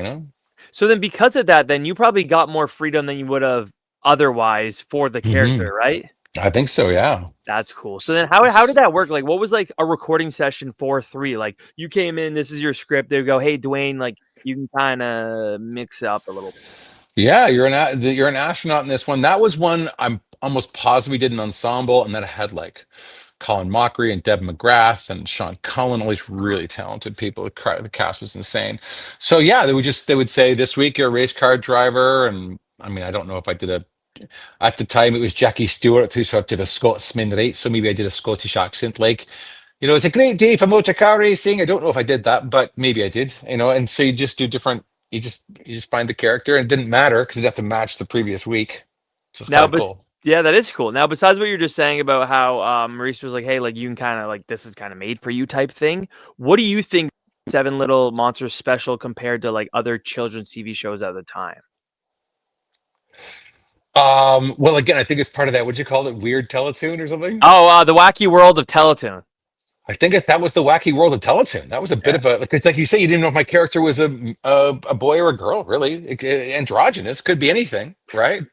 So then because of that, then you probably got more freedom than you would have otherwise for the Hmm. character, right? I think so, yeah. That's cool. So then how did that work? Like what was like a recording session for 3? Like you came in, this is your script. They go, "Hey Dwayne, like you can kind of mix it up a little bit." Yeah, you're an astronaut in this one. That was one I'm almost positive we did an ensemble, and then it had like Colin Mockery and Deb McGrath and Sean Cullen, all these really talented people. The cast was insane. So yeah, they would say this week you're a race car driver, and I mean I don't know if I did a at the time it was Jackie Stewart who sort of did a Scotsman, right? So maybe I did a Scottish accent, like it's a great day for motor car racing. I don't know if I did that, but maybe I did. And so you just do different. You just find the character, and it didn't matter because you'd have to match the previous week. So it's kind Now, of but cool. yeah, that is cool. Now, besides what you're just saying about how Maurice was like, "Hey, like you can kind of like this is kind of made for you" type thing. What do you think Seven Little Monsters special compared to like other children's TV shows at the time? Well, again, I think it's part of that. Would you call it weird Teletoon or something? Oh, the Wacky World of Teletoon. I think that was the wacky world of Teletoon. That was a bit Yeah. of a like it's like you say you didn't know if my character was a boy or a girl. Really, androgynous could be anything, right?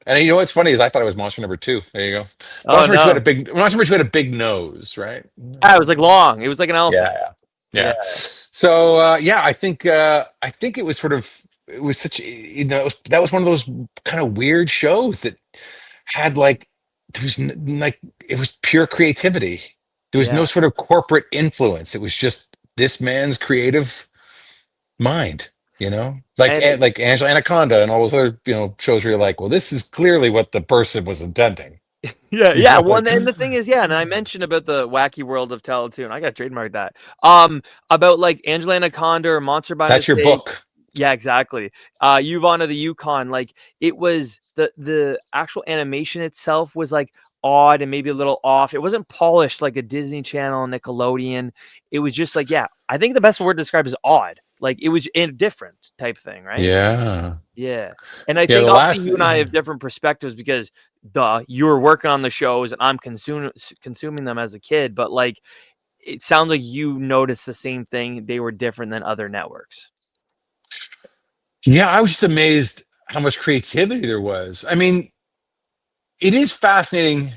And you know what's funny is I thought it was monster number two. There you go. Oh no. Monster number two had a big nose, right? Yeah, it was like long. It was like an elephant. Yeah, Yeah. yeah. So yeah, I think it was sort of it was such that was one of those kind of weird shows that had like there was like it was pure creativity. There was no Yeah. sort of corporate influence. It was just this man's creative mind. And Like Angela Anaconda and all those other shows where you're like, well, this is clearly what the person was intending. yeah, You yeah. know, Well, like and the thing is, yeah, and I mentioned about the Wacky World of Teletoon. I got to trademark that. About like Angela Anaconda or Monster by that's your Mistake. book. Yeah, exactly. Yvonne of the Yukon, like it was the actual animation itself was like odd and maybe a little off. It wasn't polished like a Disney Channel, Nickelodeon. It was just like, yeah, I think the best word to describe is odd. Like it was indifferent type thing, right? Yeah. Yeah. And I Yeah, think the obviously last you and I have different perspectives because you were working on the shows and I'm consuming them as a kid, but like it sounds like you noticed the same thing. They were different than other networks. Yeah, I was just amazed how much creativity there was. I mean, it is fascinating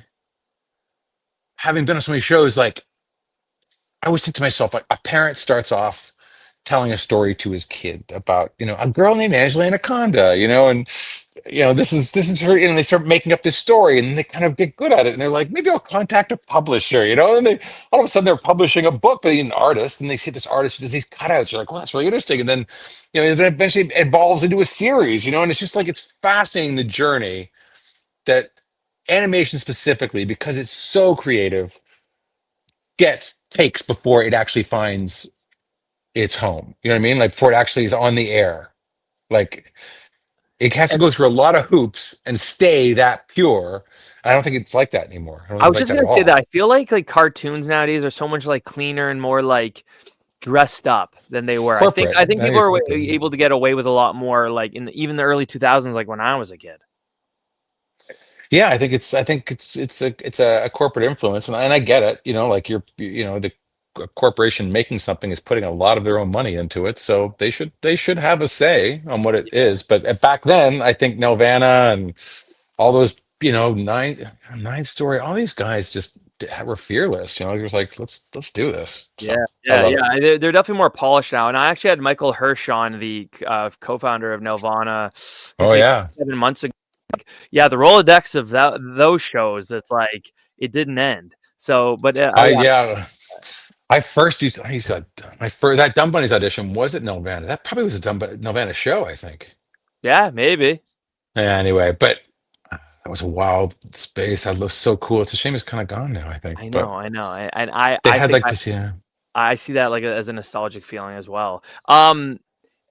having been on so many shows. Like, I always think to myself, like, a parent starts off telling a story to his kid about, a girl named Angela Anaconda, and this is her, and they start making up this story, and they kind of get good at it, and they're like, maybe I'll contact a publisher, and they all of a sudden they're publishing a book, but they need an artist, and they see this artist who does these cutouts. You're like, well, that's really interesting, and then then eventually it evolves into a series, and it's just like it's fascinating the journey that animation specifically, because it's so creative, gets takes before it actually finds its home. You know what I mean? Like before it actually is on the air. Like it has to And go through a lot of hoops and stay that pure. I don't think it's like that anymore. I don't I think it's was like just that at gonna say that all. I feel like cartoons nowadays are so much like cleaner and more like dressed up than they were. I think Corporate. I think I people are agree. able to get away with a lot more like even the early 2000s, like when I was a kid. Yeah, I think it's a corporate influence, and I get it. Like the corporation making something is putting a lot of their own money into it, so they should have a say on what it is. But back then, I think Nelvana and all those nine story, all these guys just were fearless. It was like let's do this. Yeah, So I yeah, love it. yeah. They're definitely more polished now. And I actually had Michael Hirsch on, the co-founder of Nelvana, I Oh say yeah. 7 months ago. Yeah, the Rolodex of those shows, it's like it didn't end. So, but I yeah. I used to, my first that Dumb Bunnies audition was at Nelvana. That probably was a Nelvana show, I think. Yeah, maybe. Yeah, anyway, but that was a wild space. That looked so cool. It's a shame it's kind of gone now, I think. But I know. And I, they I had think like this, yeah. I see that like as a nostalgic feeling as well.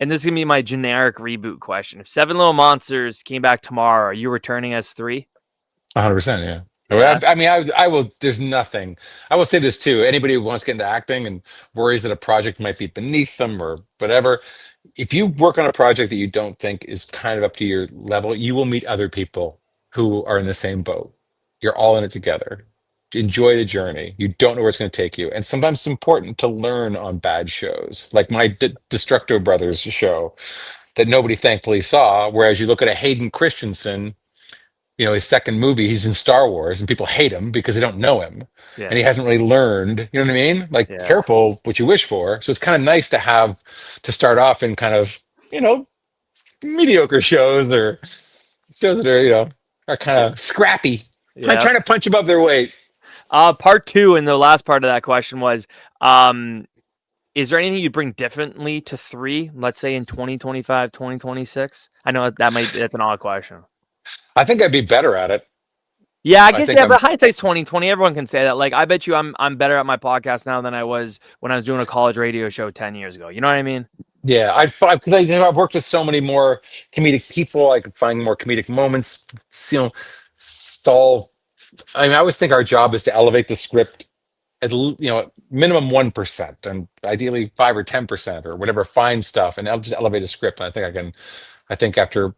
And this is gonna be my generic reboot question. If Seven Little Monsters came back tomorrow, are you returning as three? 100%, yeah. Yeah. I mean, I will. There's nothing. I will say this too. Anybody who wants to get into acting and worries that a project might be beneath them or whatever, if you work on a project that you don't think is kind of up to your level, you will meet other people who are in the same boat. You're all in it together. Enjoy the journey. You don't know where it's going to take you, and sometimes it's important to learn on bad shows, like my Destructo Brothers show that nobody thankfully saw. Whereas you look at a Hayden Christensen, his second movie, he's in Star Wars, and people hate him because they don't know him, and he Yeah. hasn't really learned. You know what I mean? Like, Yeah. careful what you wish for. So it's kind of nice to have to start off in kind of mediocre shows or shows that are are kind Yeah. of scrappy, Yeah. trying to punch above their weight. Part two, and the last part of that question was, is there anything you'd bring differently to three, let's say in 2025, 2026? I know that's an odd question. I think I'd be better at it. Yeah, I I guess think yeah, I'm. but hindsight's 2020. Everyone can say that. Like, I bet you I'm better at my podcast now than I was when I was doing a college radio show 10 years ago. You know what I mean? Yeah, because I've worked with so many more comedic people. I could find more comedic moments. Solve. I mean, I always think our job is to elevate the script minimum 1%, and ideally 5 or 10% or whatever fine stuff, and I'll just elevate a script. And I think I can. I think after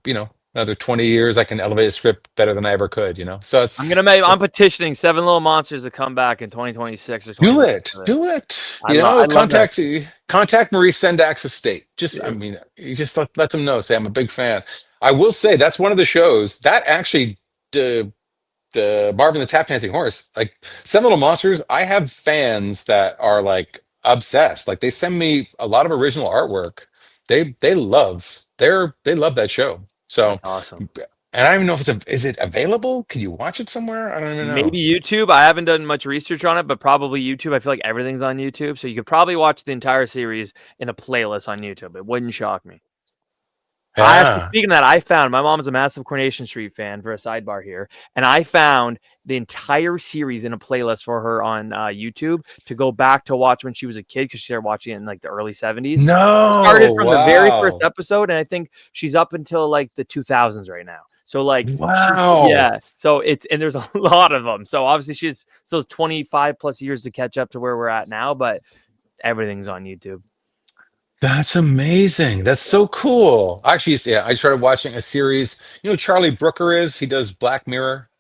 another 20 years, I can elevate a script better than I ever could. So I'm petitioning Seven Little Monsters to come back in 2026 or do it, 2027. do it. I love that. Contact Maurice Sendak's estate. Just, I mean, you just let them know. Say I'm a big fan. I will say that's one of the shows that actually. The Marvin the Tap Dancing Horse, like Seven Little Monsters, I have fans that are like obsessed. Like they send me a lot of original artwork. They love that show. So, That's awesome. and I don't even know if is it available? Can you watch it somewhere? I don't even know. Maybe YouTube. I haven't done much research on it, but probably YouTube. I feel like everything's on YouTube, so you could probably watch the entire series in a playlist on YouTube. It wouldn't shock me. I actually, Yeah. speaking of that, I found my mom's a massive Coronation Street fan for a sidebar here, and I found the entire series in a playlist for her on YouTube to go back to watch when she was a kid because she started watching it in like the early 70s. It started No. from the very first Wow. episode, and I think she's up until like the 2000s right now. So like, Wow. yeah. So and there's a lot of them. So obviously she's still 25 plus years to catch up to where we're at now, but everything's on YouTube. That's amazing. That's so cool. Actually, yeah, I started watching a series. You know who Charlie Brooker is? He does Black Mirror.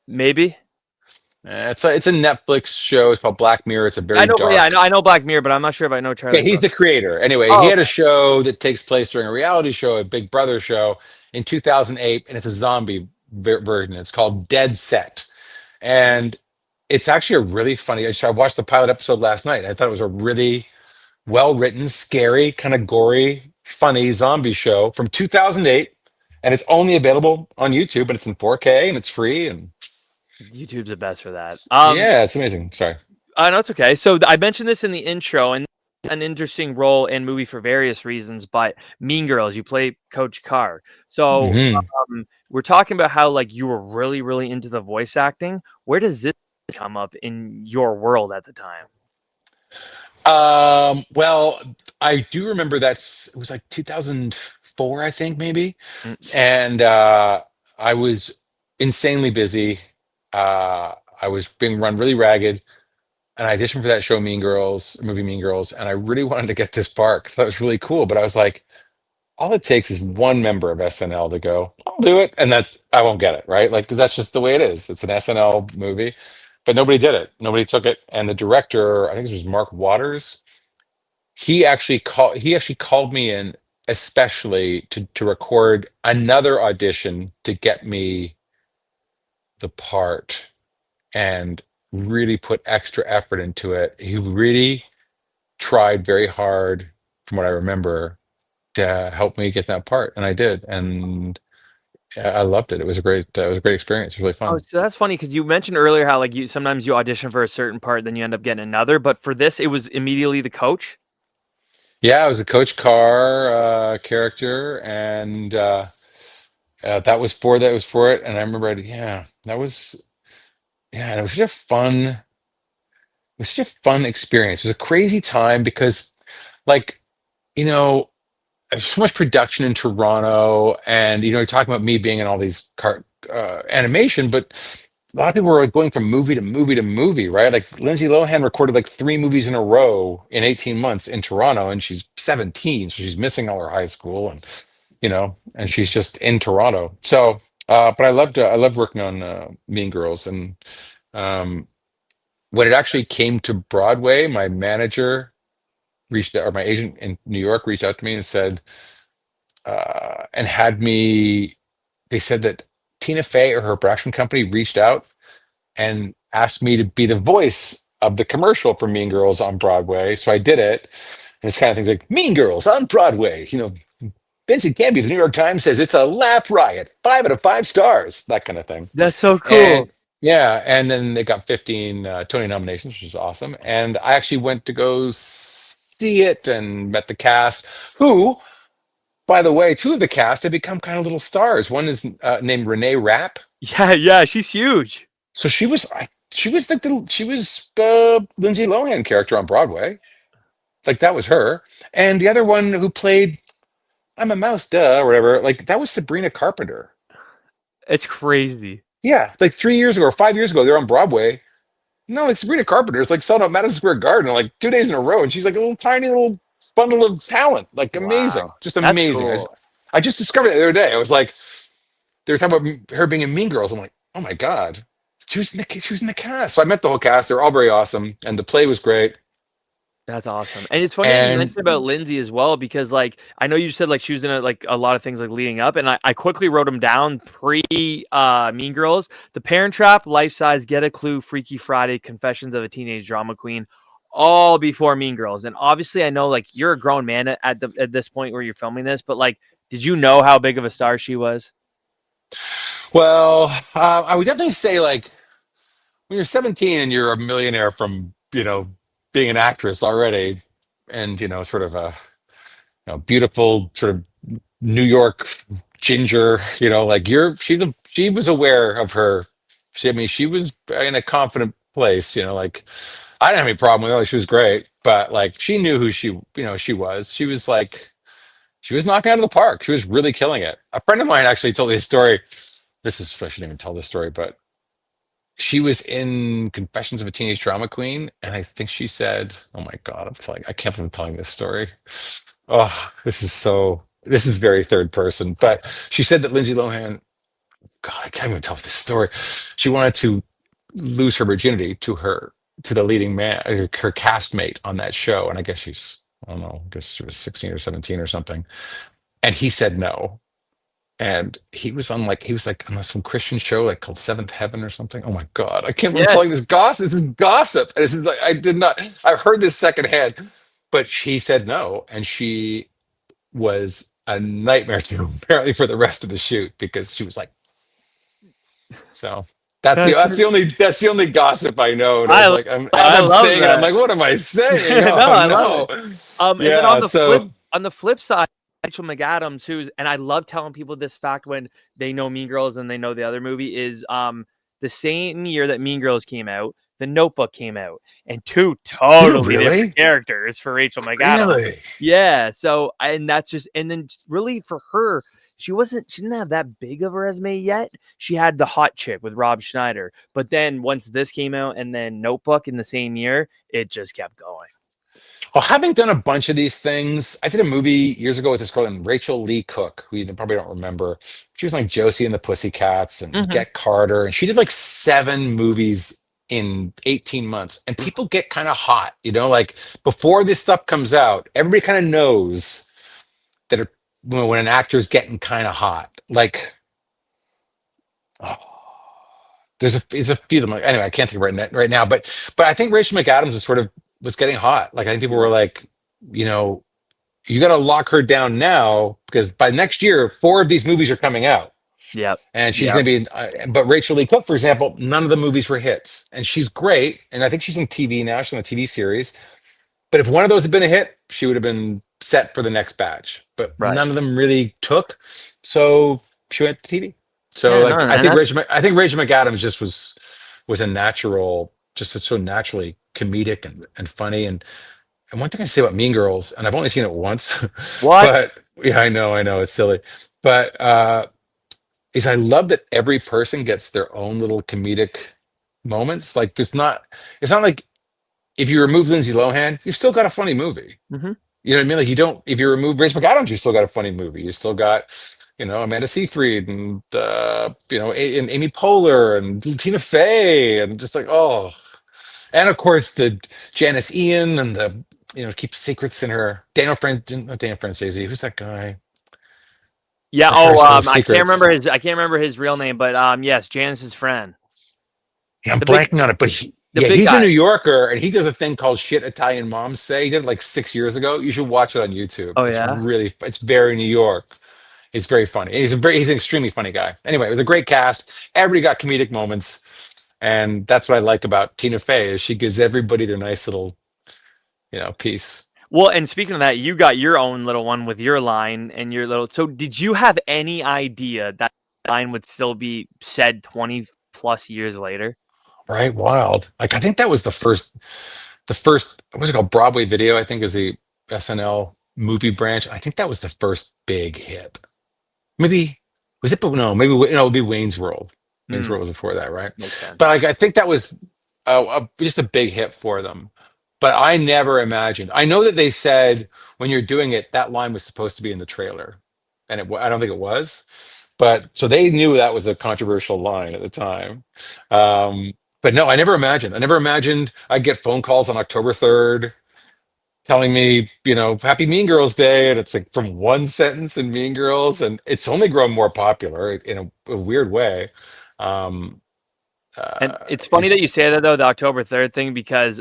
Maybe. It's a Netflix show. It's called Black Mirror. It's a I very know, yeah, dark. I know Black Mirror, but I'm not sure if I know Charlie Okay, he's the Brooker. creator. Anyway, he Oh, had a okay. show that takes place during a reality show, a Big Brother show in 2008, and it's a zombie version. It's called Dead Set, and it's actually a really funny. I watched the pilot episode last night. I thought it was a really well written, scary, kind of gory, funny zombie show from 2008, and it's only available on YouTube, and it's in 4K and it's free. And YouTube's the best for that. yeah, it's amazing. Sorry. No, it's okay. So I mentioned this in the intro, and an interesting role in movie for various reasons. But Mean Girls, you play Coach Carr. So Hmm. we're talking about how like you were really, really into the voice acting. Where does this come up in your world at the time? Well, I do remember it was like 2004, I think, maybe. Mm. And I was insanely busy. I was being run really ragged, and I auditioned for that show, movie Mean Girls, and I really wanted to get this part 'cause that was really cool. But I was like, all it takes is one member of SNL to go, I'll do it. And I won't get it, right? Like, because that's just the way it is. It's an SNL movie, but nobody did it. Nobody took it. And the director, I think it was Mark Waters, he actually called me in especially to record another audition to get me the part and really put extra effort into it. He really tried very hard, from what I remember, to help me get that part, and I did. And I loved it. It was a great experience. It was really Oh, fun. so that's funny because you mentioned earlier how like you sometimes you audition for a certain part, then you end up getting another. But for this, it was immediately the coach. Yeah, it was a Coach Carr character, and that was for it. And I remember, yeah, that was yeah, and it was such a fun, it was such a fun experience. It was a crazy time because, like, you know, there's so much production in Toronto, and you're talking about me being in all these animation, but a lot of people were like, going from movie to movie to movie, right? Like Lindsay Lohan recorded like 3 movies in a row in 18 months in Toronto, and she's 17, so she's missing all her high school, and and she's just in Toronto. So, but I loved working on Mean Girls, and um, when it actually came to Broadway, my manager reached out, or my agent in New York reached out to me and said, and had me. They said that Tina Fey or her production company reached out and asked me to be the voice of the commercial for Mean Girls on Broadway. So I did it. And it's kind of things like Mean Girls on Broadway. Vincent Canby of the New York Times says it's a laugh riot, 5 out of 5 stars, that kind of thing. That's so And cool. yeah, and then it got 15 Tony nominations, which is awesome. And I actually went to go see it and met the cast, who, by the way, two of the cast have become kind of little stars. One is named Renee Rapp. Yeah, yeah, she's huge. So she was like she was Lindsay Lohan character on Broadway. Like that was her. And the other one who played I'm a mouse, duh, or whatever, like that was Sabrina Carpenter. It's crazy. Yeah, like 3 years ago or 5 years ago, they're on Broadway. No, like Sabrina Carpenter is like selling out Madison Square Garden like 2 days in a row, and she's like a little tiny little bundle of talent, like amazing, Wow, just that's amazing. cool. I just discovered it the other day. I was like, they were talking about her being in Mean Girls. I'm like, oh my god, she was in the cast. So I met the whole cast. They were all very awesome, and the play was great. That's awesome. And it's funny that you And mentioned about Lindsay as well, because like I know you said like she was in a lot of things like leading up, and I quickly wrote them down pre Mean Girls, The Parent Trap, Life Size, Get a Clue, Freaky Friday, Confessions of a Teenage Drama Queen, all before Mean Girls. And obviously I know like you're a grown man at this point where you're filming this, but like did you know how big of a star she was? well, I would definitely say like when you're 17 and you're a millionaire from being an actress already, and sort of a beautiful sort of New York ginger, like she was aware of her. I mean, she was in a confident place, like I didn't have any problem with her. Like, she was great, but like she knew who she was. She was like she was knocking out of the park. She was really killing it. A friend of mine actually told me a story. I shouldn't even tell this story, but she was in Confessions of a Teenage Drama Queen, and I think she said, "Oh my God, I can't believe I'm telling this story. Oh, this is very third person." But she said that Lindsay Lohan, God, I can't even tell this story. She wanted to lose her virginity to the leading man, her castmate on that show, and I don't know, I guess she was 16 or 17 or something, and he said no. And he was like on some Christian show like called Seventh Heaven or something. Oh my God, I can't believe I'm Yeah. telling this gossip. This is gossip. And this is like I heard this secondhand, but she said no, and she was a nightmare to apparently for the rest of the shoot because she was like, so That's that's the only gossip I know. And I was I like, I I'm love saying it. I'm that. like, what am I saying? No, Oh I love no. it. And then Yeah. So on the flip side, Rachel McAdams, and I love telling people this fact when they know Mean Girls and they know the other movie is the same year that Mean Girls came out, The Notebook came out, and two did it totally different really? characters for Rachel McAdams. Really? Yeah, so and that's just and then really for her, she didn't have that big of a resume yet. She had The Hot Chick with Rob Schneider, but then once this came out and then Notebook in the same year, it just kept going. Well, having done a bunch of these things, I did a movie years ago with this girl named Rachel Lee Cook, who you probably don't remember. She was like Josie and the Pussycats and Hmm. Get Carter, and she did like 7 movies in 18 months. And people get kind of hot, like before this stuff comes out, everybody kind of knows that when an actor's getting kind of hot. Like, oh, there's a few of them. Like, anyway, I can't think right now, but I think Rachel McAdams was getting hot. Like I think people were like, you know. You got to lock her down now because by next year, 4 of these movies are coming out. Yep. And she's Yep. going to be, but Rachel Lee Cook, for example, none of the movies were hits. And she's great. And I think she's in TV now. She's on a TV series. But if one of those had been a hit, she would have been set for the next batch. But Right. none of them really took. So she went to TV. So Yeah. No, like I and think that's Rachel McAdams just was a natural, just so naturally comedic and funny. And one thing I say about Mean Girls, and I've only seen it once, what. but yeah, I know it's silly. But is I love that every person gets their own little comedic moments. Like it's not like if you remove Lindsay Lohan, you've still got a funny movie. Hmm. You know what I mean? Like you don't, if you remove Rachel McAdams, you still got a funny movie. You still got, Amanda Seyfried and and Amy Poehler and Tina Fey and just like, oh, and of course the Janice Ian and the keep secrets in her not Daniel Franzese. Who's that guy? Yeah. The Oh, hair's full of I secrets. can't remember his real name, but yes, Janice's friend, Yeah, I'm the big blanking on it, but the big he's a New guy. Yorker and he does a thing called "Shit Italian Moms Say." He did it like 6 years ago. You should watch it on YouTube. Oh yeah. It's very New York. It's very funny. He's an extremely funny guy. Anyway, it was a great cast. Everybody got comedic moments, and that's what I like about Tina Fey is she gives everybody their nice little piece. Well, and speaking of that, you got your own little one with your line and your little. So, did you have any idea that line would still be said 20 plus years later? Right, wild. Like I think that was the first what was it called? Broadway Video, I think, is the SNL movie branch. I think that was the first big hit. Maybe was it? But no, maybe no. It would be Wayne's World. Wayne's Hmm, World was before that, right? makes sense. But like, I think that was just a big hit for them. But I never imagined. I know that they said when you're doing it, that line was supposed to be in the trailer, and I don't think it was. But so they knew that was a controversial line at the time. But no, I never imagined. I never imagined I'd get phone calls on October 3rd telling me, Happy Mean Girls Day, and it's like from one sentence in Mean Girls, and it's only grown more popular in a weird way. Um, And it's funny that it's you say that though, the October 3rd thing, because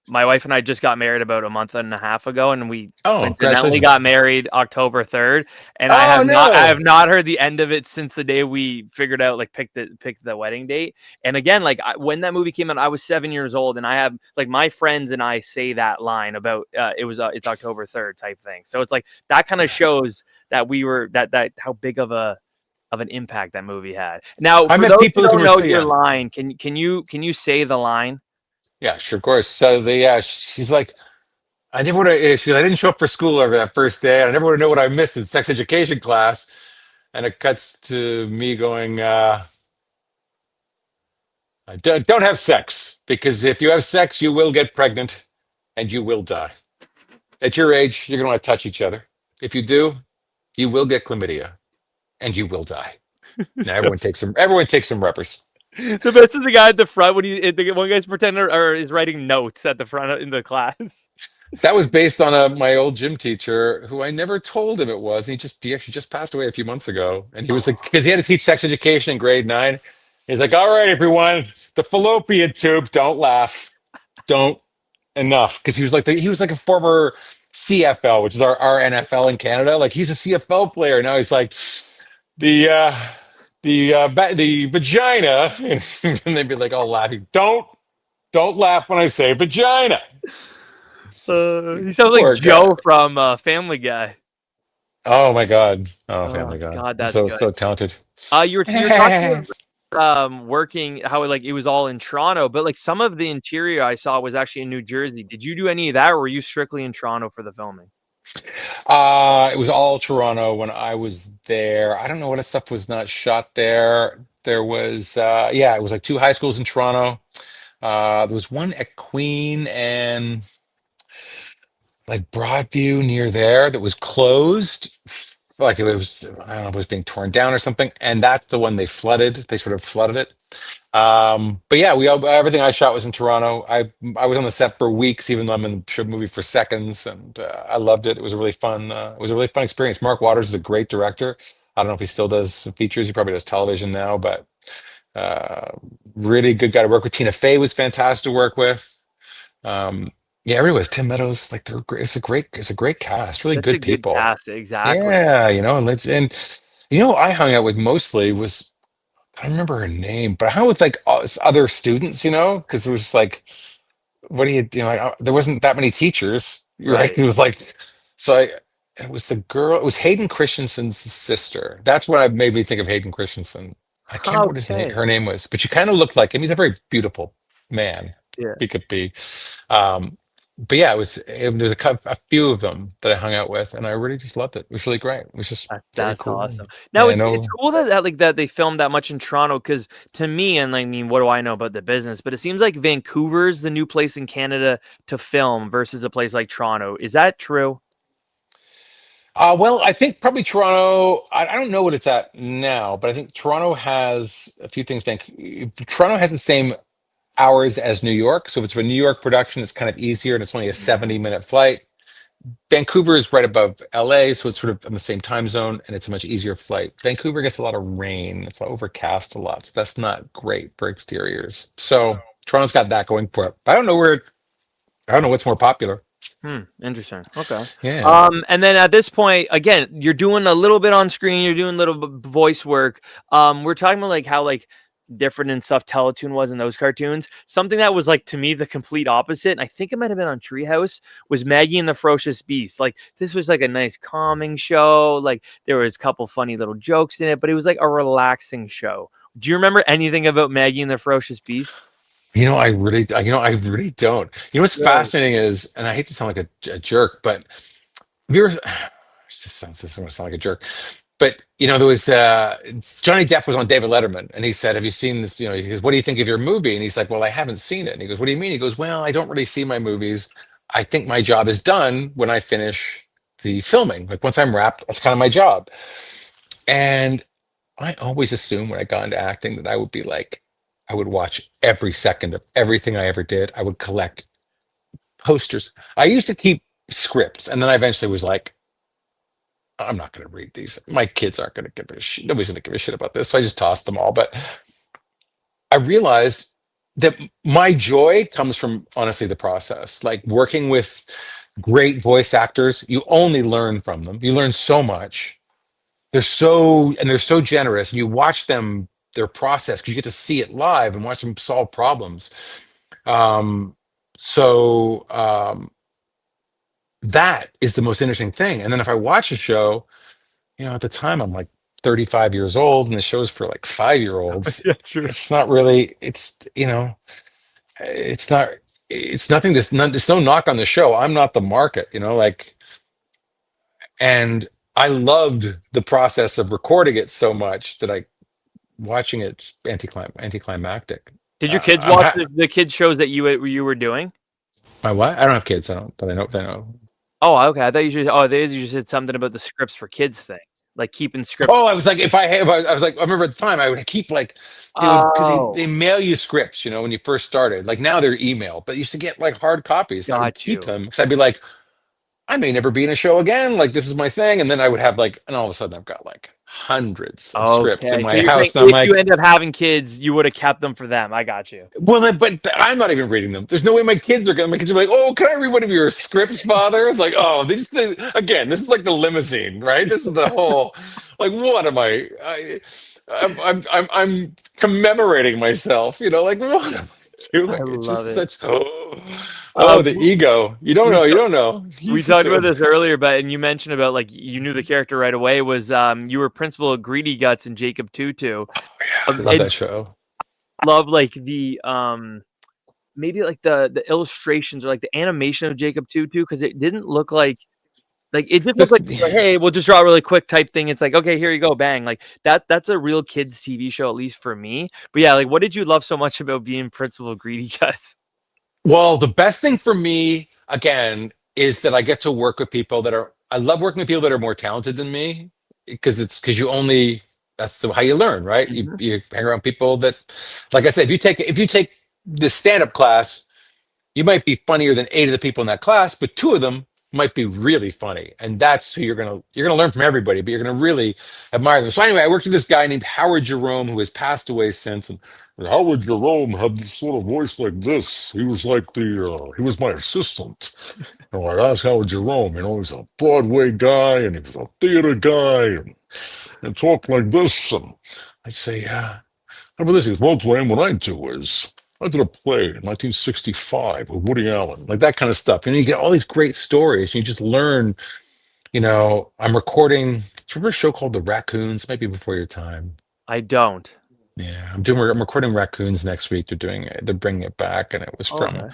my wife and I just got married about a month and a half ago, and we oh, coincidentally congratulations! got married October 3rd, and Oh I have no! not heard the end of it since the day we figured out like picked the wedding date. And again, like when that movie came out, I was 7 years old, and I have like my friends and I say that line about it's October 3rd type thing. So it's like that kind of shows that we were that how big of an impact that movie had. Now, I for met those who people who can don't know see your ya. line, can you say the line? Yeah, sure, of course. So she's like, I never would have. She goes, I didn't show up for school over that first day, and I never would have known what I missed in sex education class. And it cuts to me going, don't have sex because if you have sex, you will get pregnant and you will die. At your age, you're going to want to touch each other. If you do, you will get chlamydia and you will die. Now So everyone takes some rubbers. the best is the guy at the front when the one guy's pretending or is writing notes at the front in the class. That was based on my old gym teacher who I never told him it was. He actually just passed away a few months ago. And he was like, because he had to teach sex education in grade 9. He's like, all right, everyone, the fallopian tube, don't laugh. Don't enough. Because he was like a former CFL, which is our NFL in Canada. Like he's a CFL player. Now he's like the the vagina. And they'd be like all laughing. Don't laugh when I say vagina. He sounds like Poor guy. Joe from Family Guy. Oh my God. Oh, Oh Family Guy. God, that's So good. so talented. You were talking about working how like it was all in Toronto, but like some of the interior I saw was actually in New Jersey. Did you do any of that, or were you strictly in Toronto for the filming? It was all Toronto when I was there. I don't know what stuff was not shot there. There was yeah, it was like two high schools in Toronto. There was one at Queen and like Broadview near there that was closed. Like it was, I don't know if it was being torn down or something. And that's the one they flooded. They sort of flooded it. But yeah, everything I shot was in Toronto. I was on the set for weeks, even though I'm in the movie for seconds, and I loved it. It was a really fun. It was a really fun experience. Mark Waters is a great director. I don't know if he still does features. He probably does television now, but uh, really good guy to work with. Tina Fey was fantastic to work with. Um, yeah, everybody was Tim Meadows. Like they're great. It's a great cast. Really Such a good good people. cast, exactly. Yeah, and let's I hung out with mostly was, I don't remember her name, but I hung out with like other students, because it was just like, what do you do? Like, there wasn't that many teachers, right? Right. It was like, so I, it was the girl, it was Hayden Christensen's sister. That's what I made me think of Hayden Christensen. I can't remember what Okay. her name was, but she kind of looked like him. He's a very beautiful man. Yeah. He could be. Um, but yeah, there's a few of them that I hung out with, and I really just loved it. It was really great. It was just very That's cool. awesome. Now Yeah, it's no. cool that they filmed that much in Toronto because to me, and I mean, what do I know about the business? But it seems like Vancouver's the new place in Canada to film versus a place like Toronto. Is that true? Well, I think probably Toronto. I don't know what it's at now, but I think Toronto has a few things. Toronto has the same hours as New York, so if it's a New York production, it's kind of easier, and it's only a 70-minute flight. Vancouver is right above LA, so it's sort of in the same time zone, and it's a much easier flight. Vancouver gets a lot of rain; it's overcast a lot, so that's not great for exteriors. So Toronto's got that going for it. I don't know what's more popular. Interesting. Okay. Yeah. And then at this point, again, you're doing a little bit on screen, you're doing a little voice work. We're talking about like how like different and stuff Teletoon was in those cartoons. Something that was like to me the complete opposite, and I think it might have been on Treehouse, was Maggie and the Ferocious Beast. Like this was like a nice calming show. Like there was a couple funny little jokes in it, but it was like a relaxing show. Do you remember anything about Maggie and the Ferocious Beast? I really don't. What's Right. fascinating is, and I hate to sound like a jerk, but have you ever, this is going to sound like a jerk, but there was Johnny Depp was on David Letterman, and he said, "Have you seen this?" He goes, "What do you think of your movie?" And he's like, "Well, I haven't seen it." And he goes, "What do you mean?" He goes, "Well, I don't really see my movies. I think my job is done when I finish the filming. Like once I'm wrapped, that's kind of my job." And I always assumed when I got into acting that I would be like, I would watch every second of everything I ever did. I would collect posters. I used to keep scripts, and then I eventually was like, I'm not going to read these. My kids aren't going to give a shit. Nobody's going to give a shit about this. So I just tossed them all. But I realized that my joy comes from honestly the process, like working with great voice actors. You only learn from them. You learn so much. They're so generous, and you watch them their process because you get to see it live and watch them solve problems. Um, so that is the most interesting thing. And then if I watch a show, at the time I'm like 35 years old, and the show's for like 5-year-olds. Yeah, true. It's not really. It's not. It's nothing. There's no knock on the show. I'm not the market. Like, and I loved the process of recording it so much that I watching it anticlimactic. Did your kids I'm watch the kids shows that you were doing? my what? I don't have kids. I don't. But I know. I know. Oh, okay. I thought you should. Oh, they you said something about the scripts for kids thing, like keeping scripts. Oh, I was like, I was like, I remember at the time I would keep like they would because they Oh, mail you scripts, when you first started. Like now they're email, but I used to get like hard copies, and I would got keep you. them because I'd be like, I may never be in a show again. Like this is my thing, and then I would have like, and all of a sudden I've got like hundreds of scripts in Okay, so my you're saying house, and I'm if you like, end up having kids, you would have kept them for them. I got you. well, but I'm not even reading them. There's no way my kids are gonna. My kids are like, oh, can I read one of your scripts, father? It's like, oh, again. This is like the limousine, right? This is the whole. Like, what am I? I'm commemorating myself. Like, what am I I doing? It's love just it. such. Oh, the We ego. You don't we know. You ta- don't know. we He's just talked about so. this earlier, but and you mentioned about like you knew the character right away was you were principal of Greedy Guts and Jacob Tutu. Yeah, I love And that show. love like the maybe like the illustrations or like the animation of Jacob Tutu because it didn't look like it just looked Look, like, hey, we'll just draw a really quick type thing. It's like, okay, here you go, bang. Like that's a real kids TV show, at least for me. But yeah, like what did you love so much about being principal of Greedy Guts? well, the best thing for me, again, is that I get to work with people that are, I love working with people that are more talented than me because that's how you learn, right? Mhm. You hang around people that, like I said, if you take the stand up class, you might be funnier than 8 of the people in that class, but 2 of them might be really funny. And that's who you're gonna learn from everybody, but you're gonna really admire them. So anyway, I worked with this guy named Howard Jerome who has passed away since. And Howard Jerome had this sort of voice like this. He was like he was my assistant. And I asked Howard Jerome, he's a Broadway guy and he was a theater guy. and talk like this. And I'd say, how about this? He goes, well, Dwayne, what I do is I did a play in 1965 with Woody Allen, like that kind of stuff. You get all these great stories, and you just learn. I'm recording. Do you remember a show called The Raccoons? Maybe before your time. I don't. Yeah, I'm recording Raccoons next week. They're bringing it back, and it was from Okay.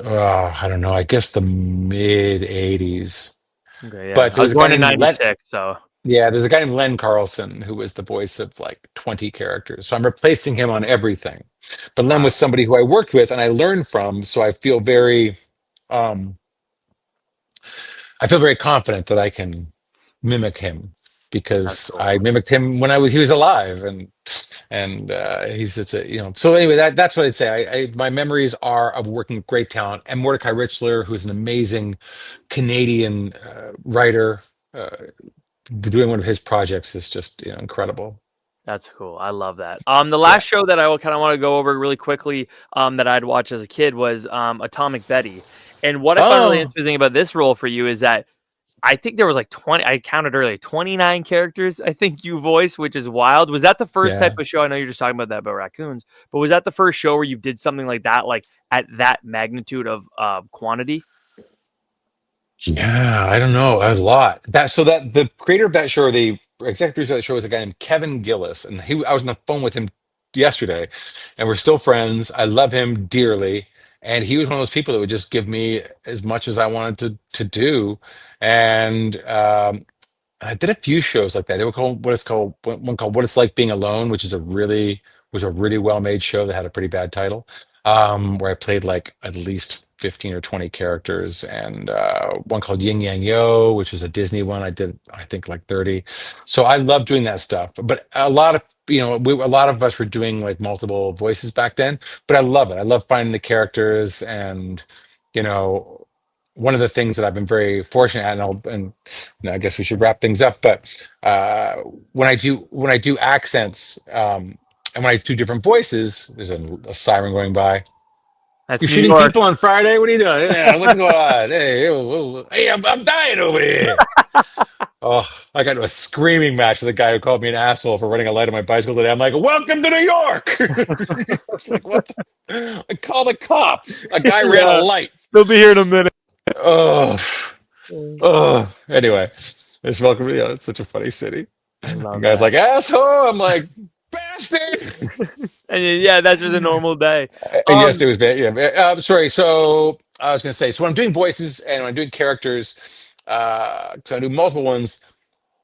I don't know, I guess the mid '80s. Okay, yeah. But I there was was a guy born in named Len. '96, so Yeah, there's a guy named Len Carlson who was the voice of like 20 characters. So I'm replacing him on everything. But Len wow, was somebody who I worked with and I learned from, so um I feel very confident that I can mimic him that's because cool. I mimicked him when he was alive, and he's such a so anyway, that's what I'd say. My memories are of working with great talent, and Mordecai Richler, who's an amazing Canadian writer. Doing one of his projects is just incredible. That's cool. I love that. The Yeah. last show that I kind of want to go over really quickly, that I'd watch as a kid was Atomic Betty. And what I found really Oh, interesting about this role for you is that I think there was like 20, I counted earlier, 29 characters I think you voiced, which is wild. Was that the first type yeah. of show? I know you're just talking about that about raccoons, but was that the first show where you did something like that, like at that magnitude of quantity? Yeah, I don't know. That was a lot. That the creator of that show, or the executive producer of that show, is a guy named Kevin Gillis, and I was on the phone with him yesterday, and we're still friends. I love him dearly, and he was one of those people that would just give me as much as I wanted to do, and I did a few shows like that. They were called one called What It's Like Being Alone, which is a really well made show that had a pretty bad title. Where I played like at least 15 or 20 characters, and one called Yin Yang Yo, which was a Disney one. I did I think like 30. So I love doing that stuff. But a lot of us were doing like multiple voices back then. But I love it. I love finding the characters, and you know. One of the things that I've been very fortunate at, I guess we should wrap things up. But when I do accents, and when I do different voices, there's a siren going by. That's You're New shooting York. people on Friday. What are you doing? Yeah, what's going on? Hey, hey, I'm dying over here. Oh, I got into a screaming match with a guy who called me an asshole for running a light on my bicycle today. I'm like, "Welcome to New York." I was like, "What?" I call the cops. A guy ran a Yeah, light. they'll be here in a minute. Oh, oh. Anyway, it's welcome. Yeah, it's such a funny city. I The love guy's that. like, asshole. I'm like, bastard. And yeah, that's just a normal day. And yes, it was bad. Yeah. Sorry. So I was going to say, so when I'm doing voices and when I'm doing characters, so I do multiple ones.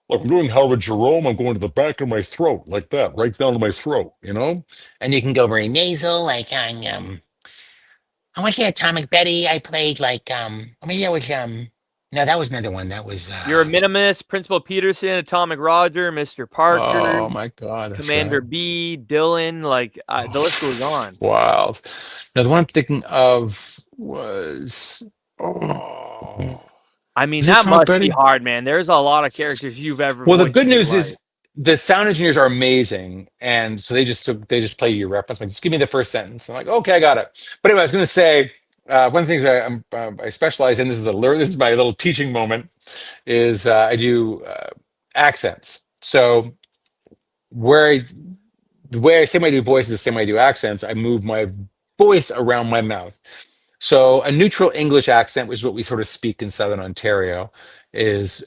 Like I'm doing Howard Jerome, I'm going to the back of my throat, like that, right down to my throat, you know? And you can go very nasal, like I went to Atomic Betty. I played like or maybe that was no, that was another one. That was You're a minimalist, Principal Peterson, Atomic Roger, Mr. Parker, oh my God, that's Commander right. B, Dylan. Like the list goes on. Wild. Now the one I'm thinking of was oh, I mean, was it that Atomic must be Betty? hard, man. There's a lot of characters you've ever Well, the voiced good in your news life. is the sound engineers are amazing, and so they just play your reference. Like, just give me the first sentence. I'm like, okay, I got it. But anyway, I was going to say one of the things I specialize in. This is my little teaching moment. Is I do accents. So where I, the way I say I do voices, the same way I do accents. I move my voice around my mouth. So a neutral English accent, which is what we sort of speak in Southern Ontario, is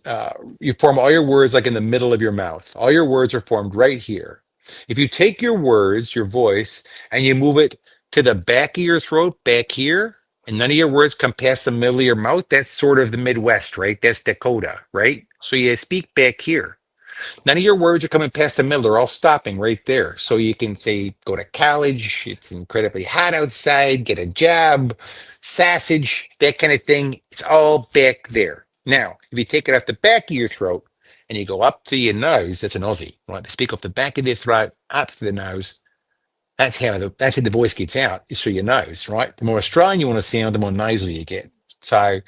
you form all your words like in the middle of your mouth. All your words are formed right here. If you take your words, your voice, and you move it to the back of your throat, back here, and none of your words come past the middle of your mouth, that's sort of the Midwest, right? That's Dakota, right? So you speak back here. None of your words are coming past the middle. They're all stopping right there. So you can say, go to college. It's incredibly hot outside. Get a job, sausage, that kind of thing. It's all back there. Now, if you take it off the back of your throat and you go up to your nose, that's an Aussie. Right? They speak off the back of their throat, up to the nose. That's how the voice gets out, is through your nose, right? The more Australian you want to sound, the more nasal you get. So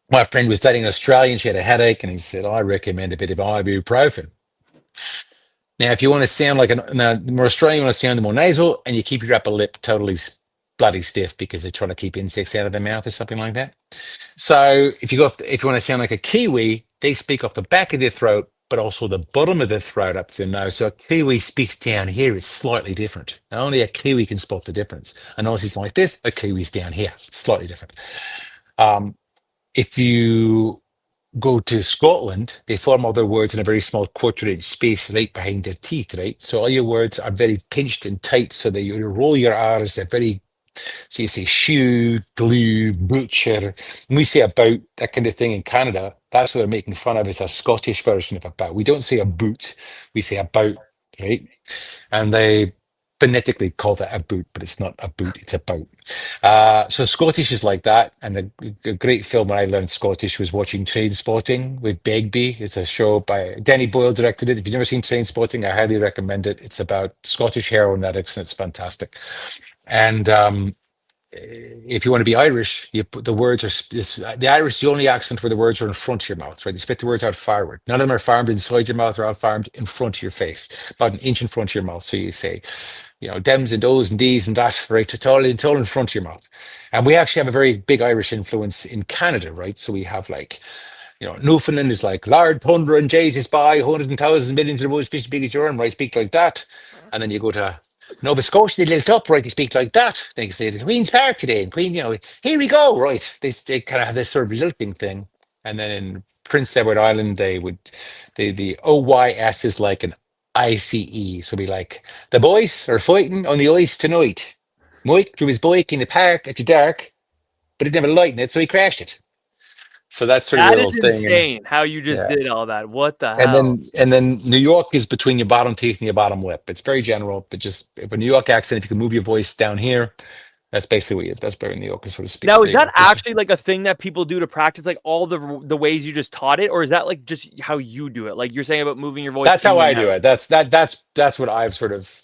my friend was dating an Australian, she had a headache, and he said, I recommend a bit of ibuprofen. Now, if you want to sound like the more Australian, you want to sound more nasal, and you keep your upper lip totally bloody stiff because they're trying to keep insects out of their mouth or something like that. So if you want to sound like a Kiwi, they speak off the back of their throat but also the bottom of the throat up to the nose. So a Kiwi speaks down here is slightly different. Now, only a Kiwi can spot the difference. An Aussie's like this, a Kiwi's down here, slightly different. If you go to Scotland, they form all their words in a very small quarter-inch space right behind their teeth, right? So all your words are very pinched and tight, so that you roll your R's. They're very, so you say shoe, glue, butcher. When we say about, that kind of thing in Canada, that's what they're making fun of. It's a Scottish version of about. We don't say a boot, we say about, right? And they phonetically call that a boot, but it's not a boot, it's about. So Scottish is like that. And a great film when I learned Scottish was watching Train Spotting with Begbie. It's a show by Danny Boyle directed it. If you've never seen Train Spotting, I highly recommend it. It's about Scottish heroin addicts and it's fantastic. And if you want to be Irish, you put the words are the Irish, the only accent where the words are in front of your mouth, right? You spit the words out forward. None of them are farmed inside your mouth, they're all farmed in front of your face, about an inch in front of your mouth. So you say, dems and does and dees and that, right? It's all in front of your mouth. And we actually have a very big Irish influence in Canada, right? So we have like, Newfoundland is like Lord, Thunder and Jesus by hundreds and thousands, millions of the world's fish big as your arm, right? Speak like that. And then you go to Nova Scotia, they lilt up, right? They speak like that. They say Queen's Park today, and Queen, here we go, right? They kind of have this sort of lilting thing. And then in Prince Edward Island, the OYS is like an ICE. So be like, the boys are fighting on the ice tonight. Mike drove his bike in the park at the dark, but he didn't have a light in it, so he crashed it. So that's sort of your That is little thing. insane how you just Yeah. did all that. What the And hell? then New York is between your bottom teeth and your bottom lip. It's very general, but just if a New York accent, if you can move your voice down here, that's basically that's where New York sort of speaks. Now, There is you that go. actually like a thing that people do to practice like all the ways you just taught it, or is that like just how you do it? Like you're saying about moving your voice That's in how I and do out. it. That's what I've sort of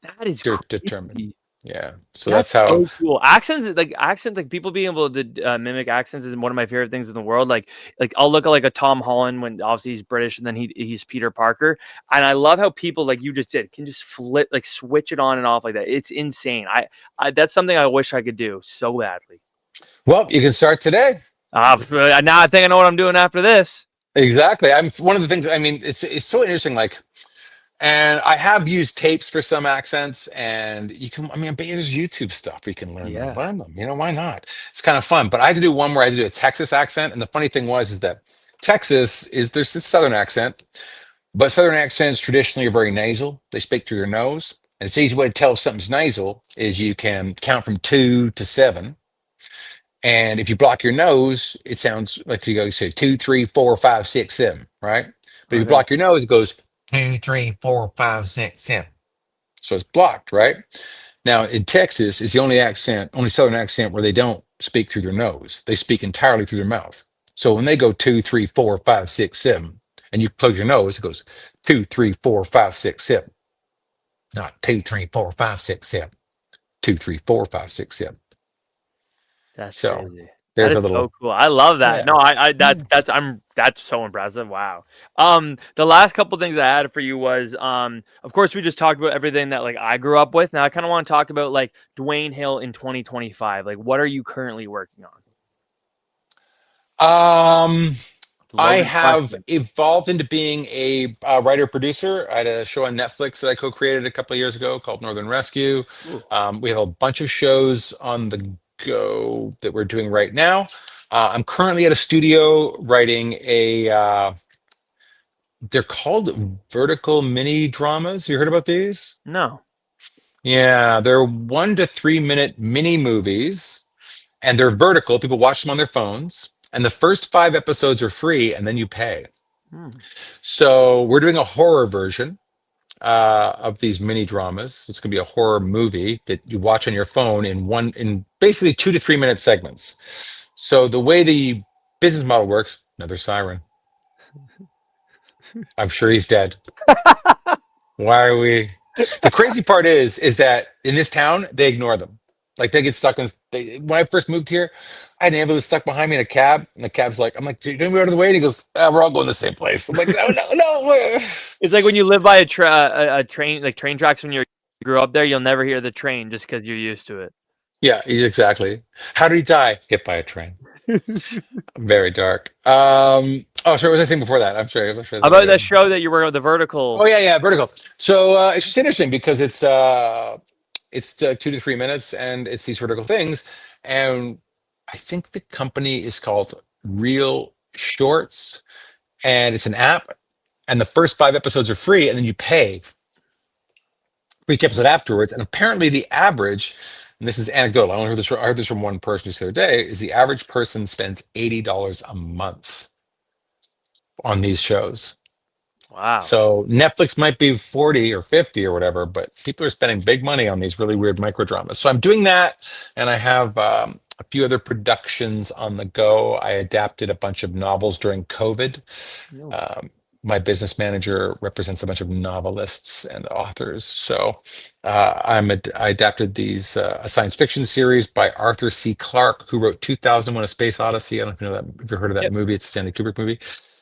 That is determined. crazy. Yeah. So That's that's how. so cool. Accents, like people being able to mimic accents is one of my favorite things in the world. Like I'll look at like a Tom Holland when obviously he's British and then he's Peter Parker, and I love how people like you just did can just flip like switch it on and off like that. It's insane. I that's something I wish I could do so badly. Well, you can start today. Now I think I know what I'm doing after this. Exactly. I'm one of the things. I mean, it's so interesting. Like. And I have used tapes for some accents, and you can, I mean, I bet you there's YouTube stuff you can Yeah. learn them. Why not? It's kind of fun. But I had to do one where I had to do a Texas accent. And the funny thing is that there's this Southern accent, but Southern accents traditionally are very nasal. They speak through their nose. And it's easy way to tell if something's nasal is you can count from 2 to 7. And if you block your nose, it sounds like you go, say 2, 3, 4, 5, 6, 7, right? But if you Okay. block your nose, it goes 2, 3, 4, 5, 6, 7. So it's blocked, right? Now in Texas, it's the only Southern accent where they don't speak through their nose. They speak entirely through their mouth. So when they go 2, 3, 4, 5, 6, 7, and you plug your nose, it goes 2, 3, 4, 5, 6, 7. Not 2, 3, 4, 5, 6, 7. 2, 3, 4, 5, 6, 7. That's So crazy. That there's is a so little, cool. I love that. yeah. No, that's so impressive. Wow. The last couple things I had for you was, of course, we just talked about everything that like I grew up with. Now I kind of want to talk about like Dwayne Hill in 2025. Like, what are you currently working on? Um, I Loaded have question. evolved into being a writer producer. I had a show on Netflix that I co-created a couple of years ago called Northern Rescue. Ooh, We have a bunch of shows on the go that we're doing right now. I'm currently at a studio writing they're called vertical mini dramas. You heard about these? no. Yeah, they're 1 to 3 minute mini movies, and they're vertical. People watch them on their phones, and the first 5 episodes are free, and then you pay. Hmm. So we're doing a horror version of these mini dramas. It's going to be a horror movie that you watch on your phone in basically 2 to 3 minute segments. So the way the business model works, another siren. I'm sure he's dead. Why are we? The crazy part is that in this town they ignore them. Like they get stuck in. When I first moved here, I had an ambulance stuck behind me in a cab, and the cab's like, "I'm like, dude, don't move out of the way." And he goes, "We're all going the same place." I'm like, "No, no, no." It's like when you live by a train, like train tracks when you grew up there, you'll never hear the train just because you're used to it. Yeah, exactly. How did he die? Hit by a train. Very dark. Oh, sorry. What was I saying before that? I'm sorry. I'm sorry. How about that show that you were on, the Vertical? Oh yeah, Vertical. So it's just interesting because it's 2 to 3 minutes, and it's these vertical things, and I think the company is called Real Shorts, and it's an app, and the first 5 episodes are free, and then you pay for each episode afterwards. And apparently, the average, and this is anecdotal, I heard this from one person just the other day, is the average person spends $80 a month on these shows. Wow. So Netflix might be 40 or 50 or whatever, but people are spending big money on these really weird micro dramas. So I'm doing that, and I have a few other productions on the go. I adapted a bunch of novels during COVID. No. My business manager represents a bunch of novelists and authors. So I adapted these a science fiction series by Arthur C. Clarke, who wrote 2001: A Space Odyssey. I don't know if you know that, if you've heard of that Yep. movie. It's a Stanley Kubrick movie.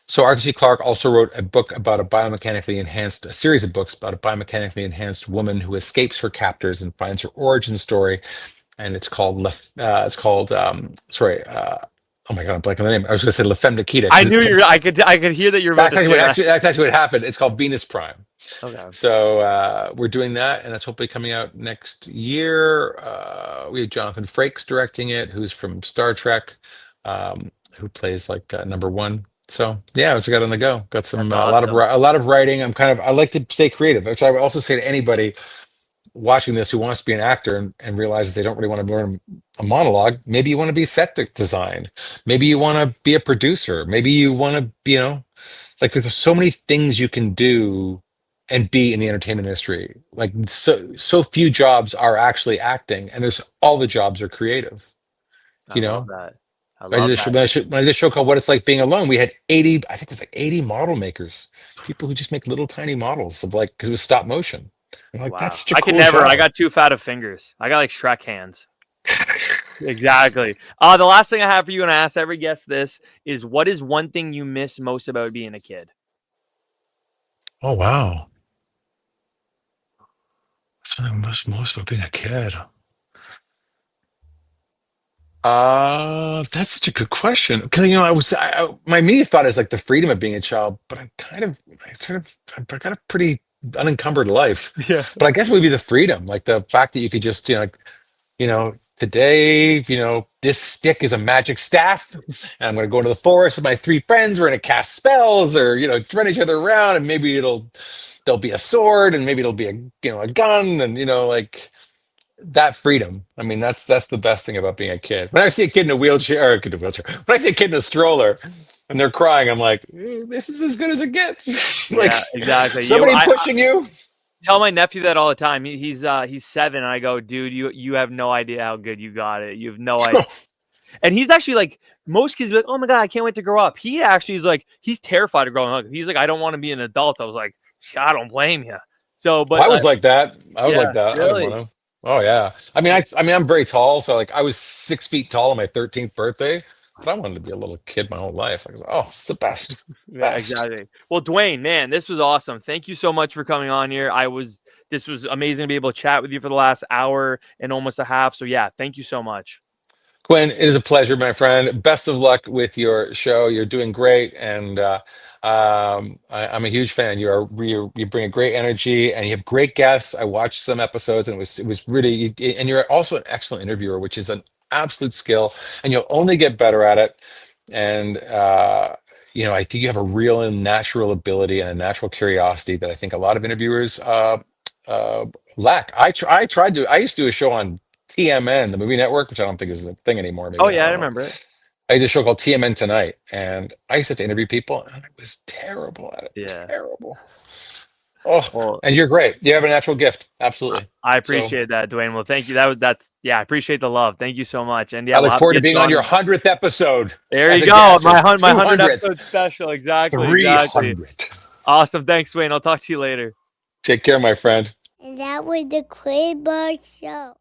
So Arthur C. Clarke also wrote a book about a series of books about a biomechanically enhanced woman who escapes her captors and finds her origin story. And oh my God, I'm blanking on the name. I was going to say La Femme Nikita. I knew you. I could hear that you were about That's to actually say what that. happened. It's called Venus Prime. Okay. So we're doing that, and that's hopefully coming out next year. We have Jonathan Frakes directing it, who's from Star Trek, who plays like number one. So yeah, so we got on the go. Got some That's a awesome. lot of writing. I like to stay creative, which I would also say to anybody watching this who wants to be an actor and realizes they don't really want to learn a monologue. Maybe you want to be design. Maybe you want to be a producer. Maybe you want to, like there's so many things you can do and be in the entertainment industry. Like so few jobs are actually acting, and there's all the jobs are creative. I You love know, that. I I did love a show, that. when I did a show called What It's Like Being Alone. We had 80, I think it was like 80 model makers, people who just make little tiny models of like because it was stop motion. I'm like, that's Wow. such a I could cool never. I job. got too fat of fingers. I got like Shrek hands. Exactly. The last thing I have for you, and I ask every guest this, is what is one thing you miss most about being a kid? Oh wow. That's what I miss most about being a kid. That's such a good question. Because my immediate thought is like the freedom of being a child, but I've got a pretty unencumbered life. Yeah. But I guess it would be the freedom, like the fact that you could just, today, this stick is a magic staff, and I'm going to go into the forest with my 3 friends. We're going to cast spells, or run each other around, and maybe there'll be a sword, and maybe it'll be a gun, and like that freedom. I mean, that's the best thing about being a kid. When I see a kid in a wheelchair, or a kid in a wheelchair, when I see a kid in a stroller and they're crying, I'm like, this is as good as it gets. Yeah, Like exactly. somebody I pushing you. tell my nephew that all the time. He's 7, and I go, dude, you have no idea how good you got it. You have no idea. And he's actually like, most kids be like, oh my God, I can't wait to grow up. He actually is like, he's terrified of growing up. He's like, I don't want to be an adult. I was like, I don't blame you. So, I but was like that. I was yeah, like that. I didn't want really. to. Oh yeah. I mean, I'm very tall, so like I was 6 feet tall on my 13th birthday, but I wanted to be a little kid my whole life. I was like, oh, it's the best, Yeah, best. exactly. Well, Dwayne, man, this was awesome. Thank you so much for coming on here. This was amazing to be able to chat with you for the last hour and almost a half. So yeah, thank you so much. Quinn, it is a pleasure, my friend. Best of luck with your show. You're doing great, and I'm a huge fan. You bring a great energy, and you have great guests. I watched some episodes, and it was really. And you're also an excellent interviewer, which is an absolute skill, and you'll only get better at it. And I think you have a real and natural ability and a natural curiosity that I think a lot of interviewers uh, lack. I used to do a show on TMN, the movie network, which I don't think is a thing anymore. Oh Maybe, I yeah, I don't know. remember it. I did a show called TMN Tonight, and I used to have to interview people, and I was terrible at it. Yeah. Terrible. Oh, Well, and you're great. You have a natural gift. Absolutely. I So appreciate that, Dwayne. Well, thank you. That's yeah, I appreciate the love. Thank you so much. And yeah, I we'll look have to forward to get being you on on. your 100th episode There as you a go. guest, or My 100 200th, episode special. Exactly. Exactly. 300. Awesome. Thanks, Dwayne. I'll talk to you later. Take care, my friend. And that was the Quinn Marr Show.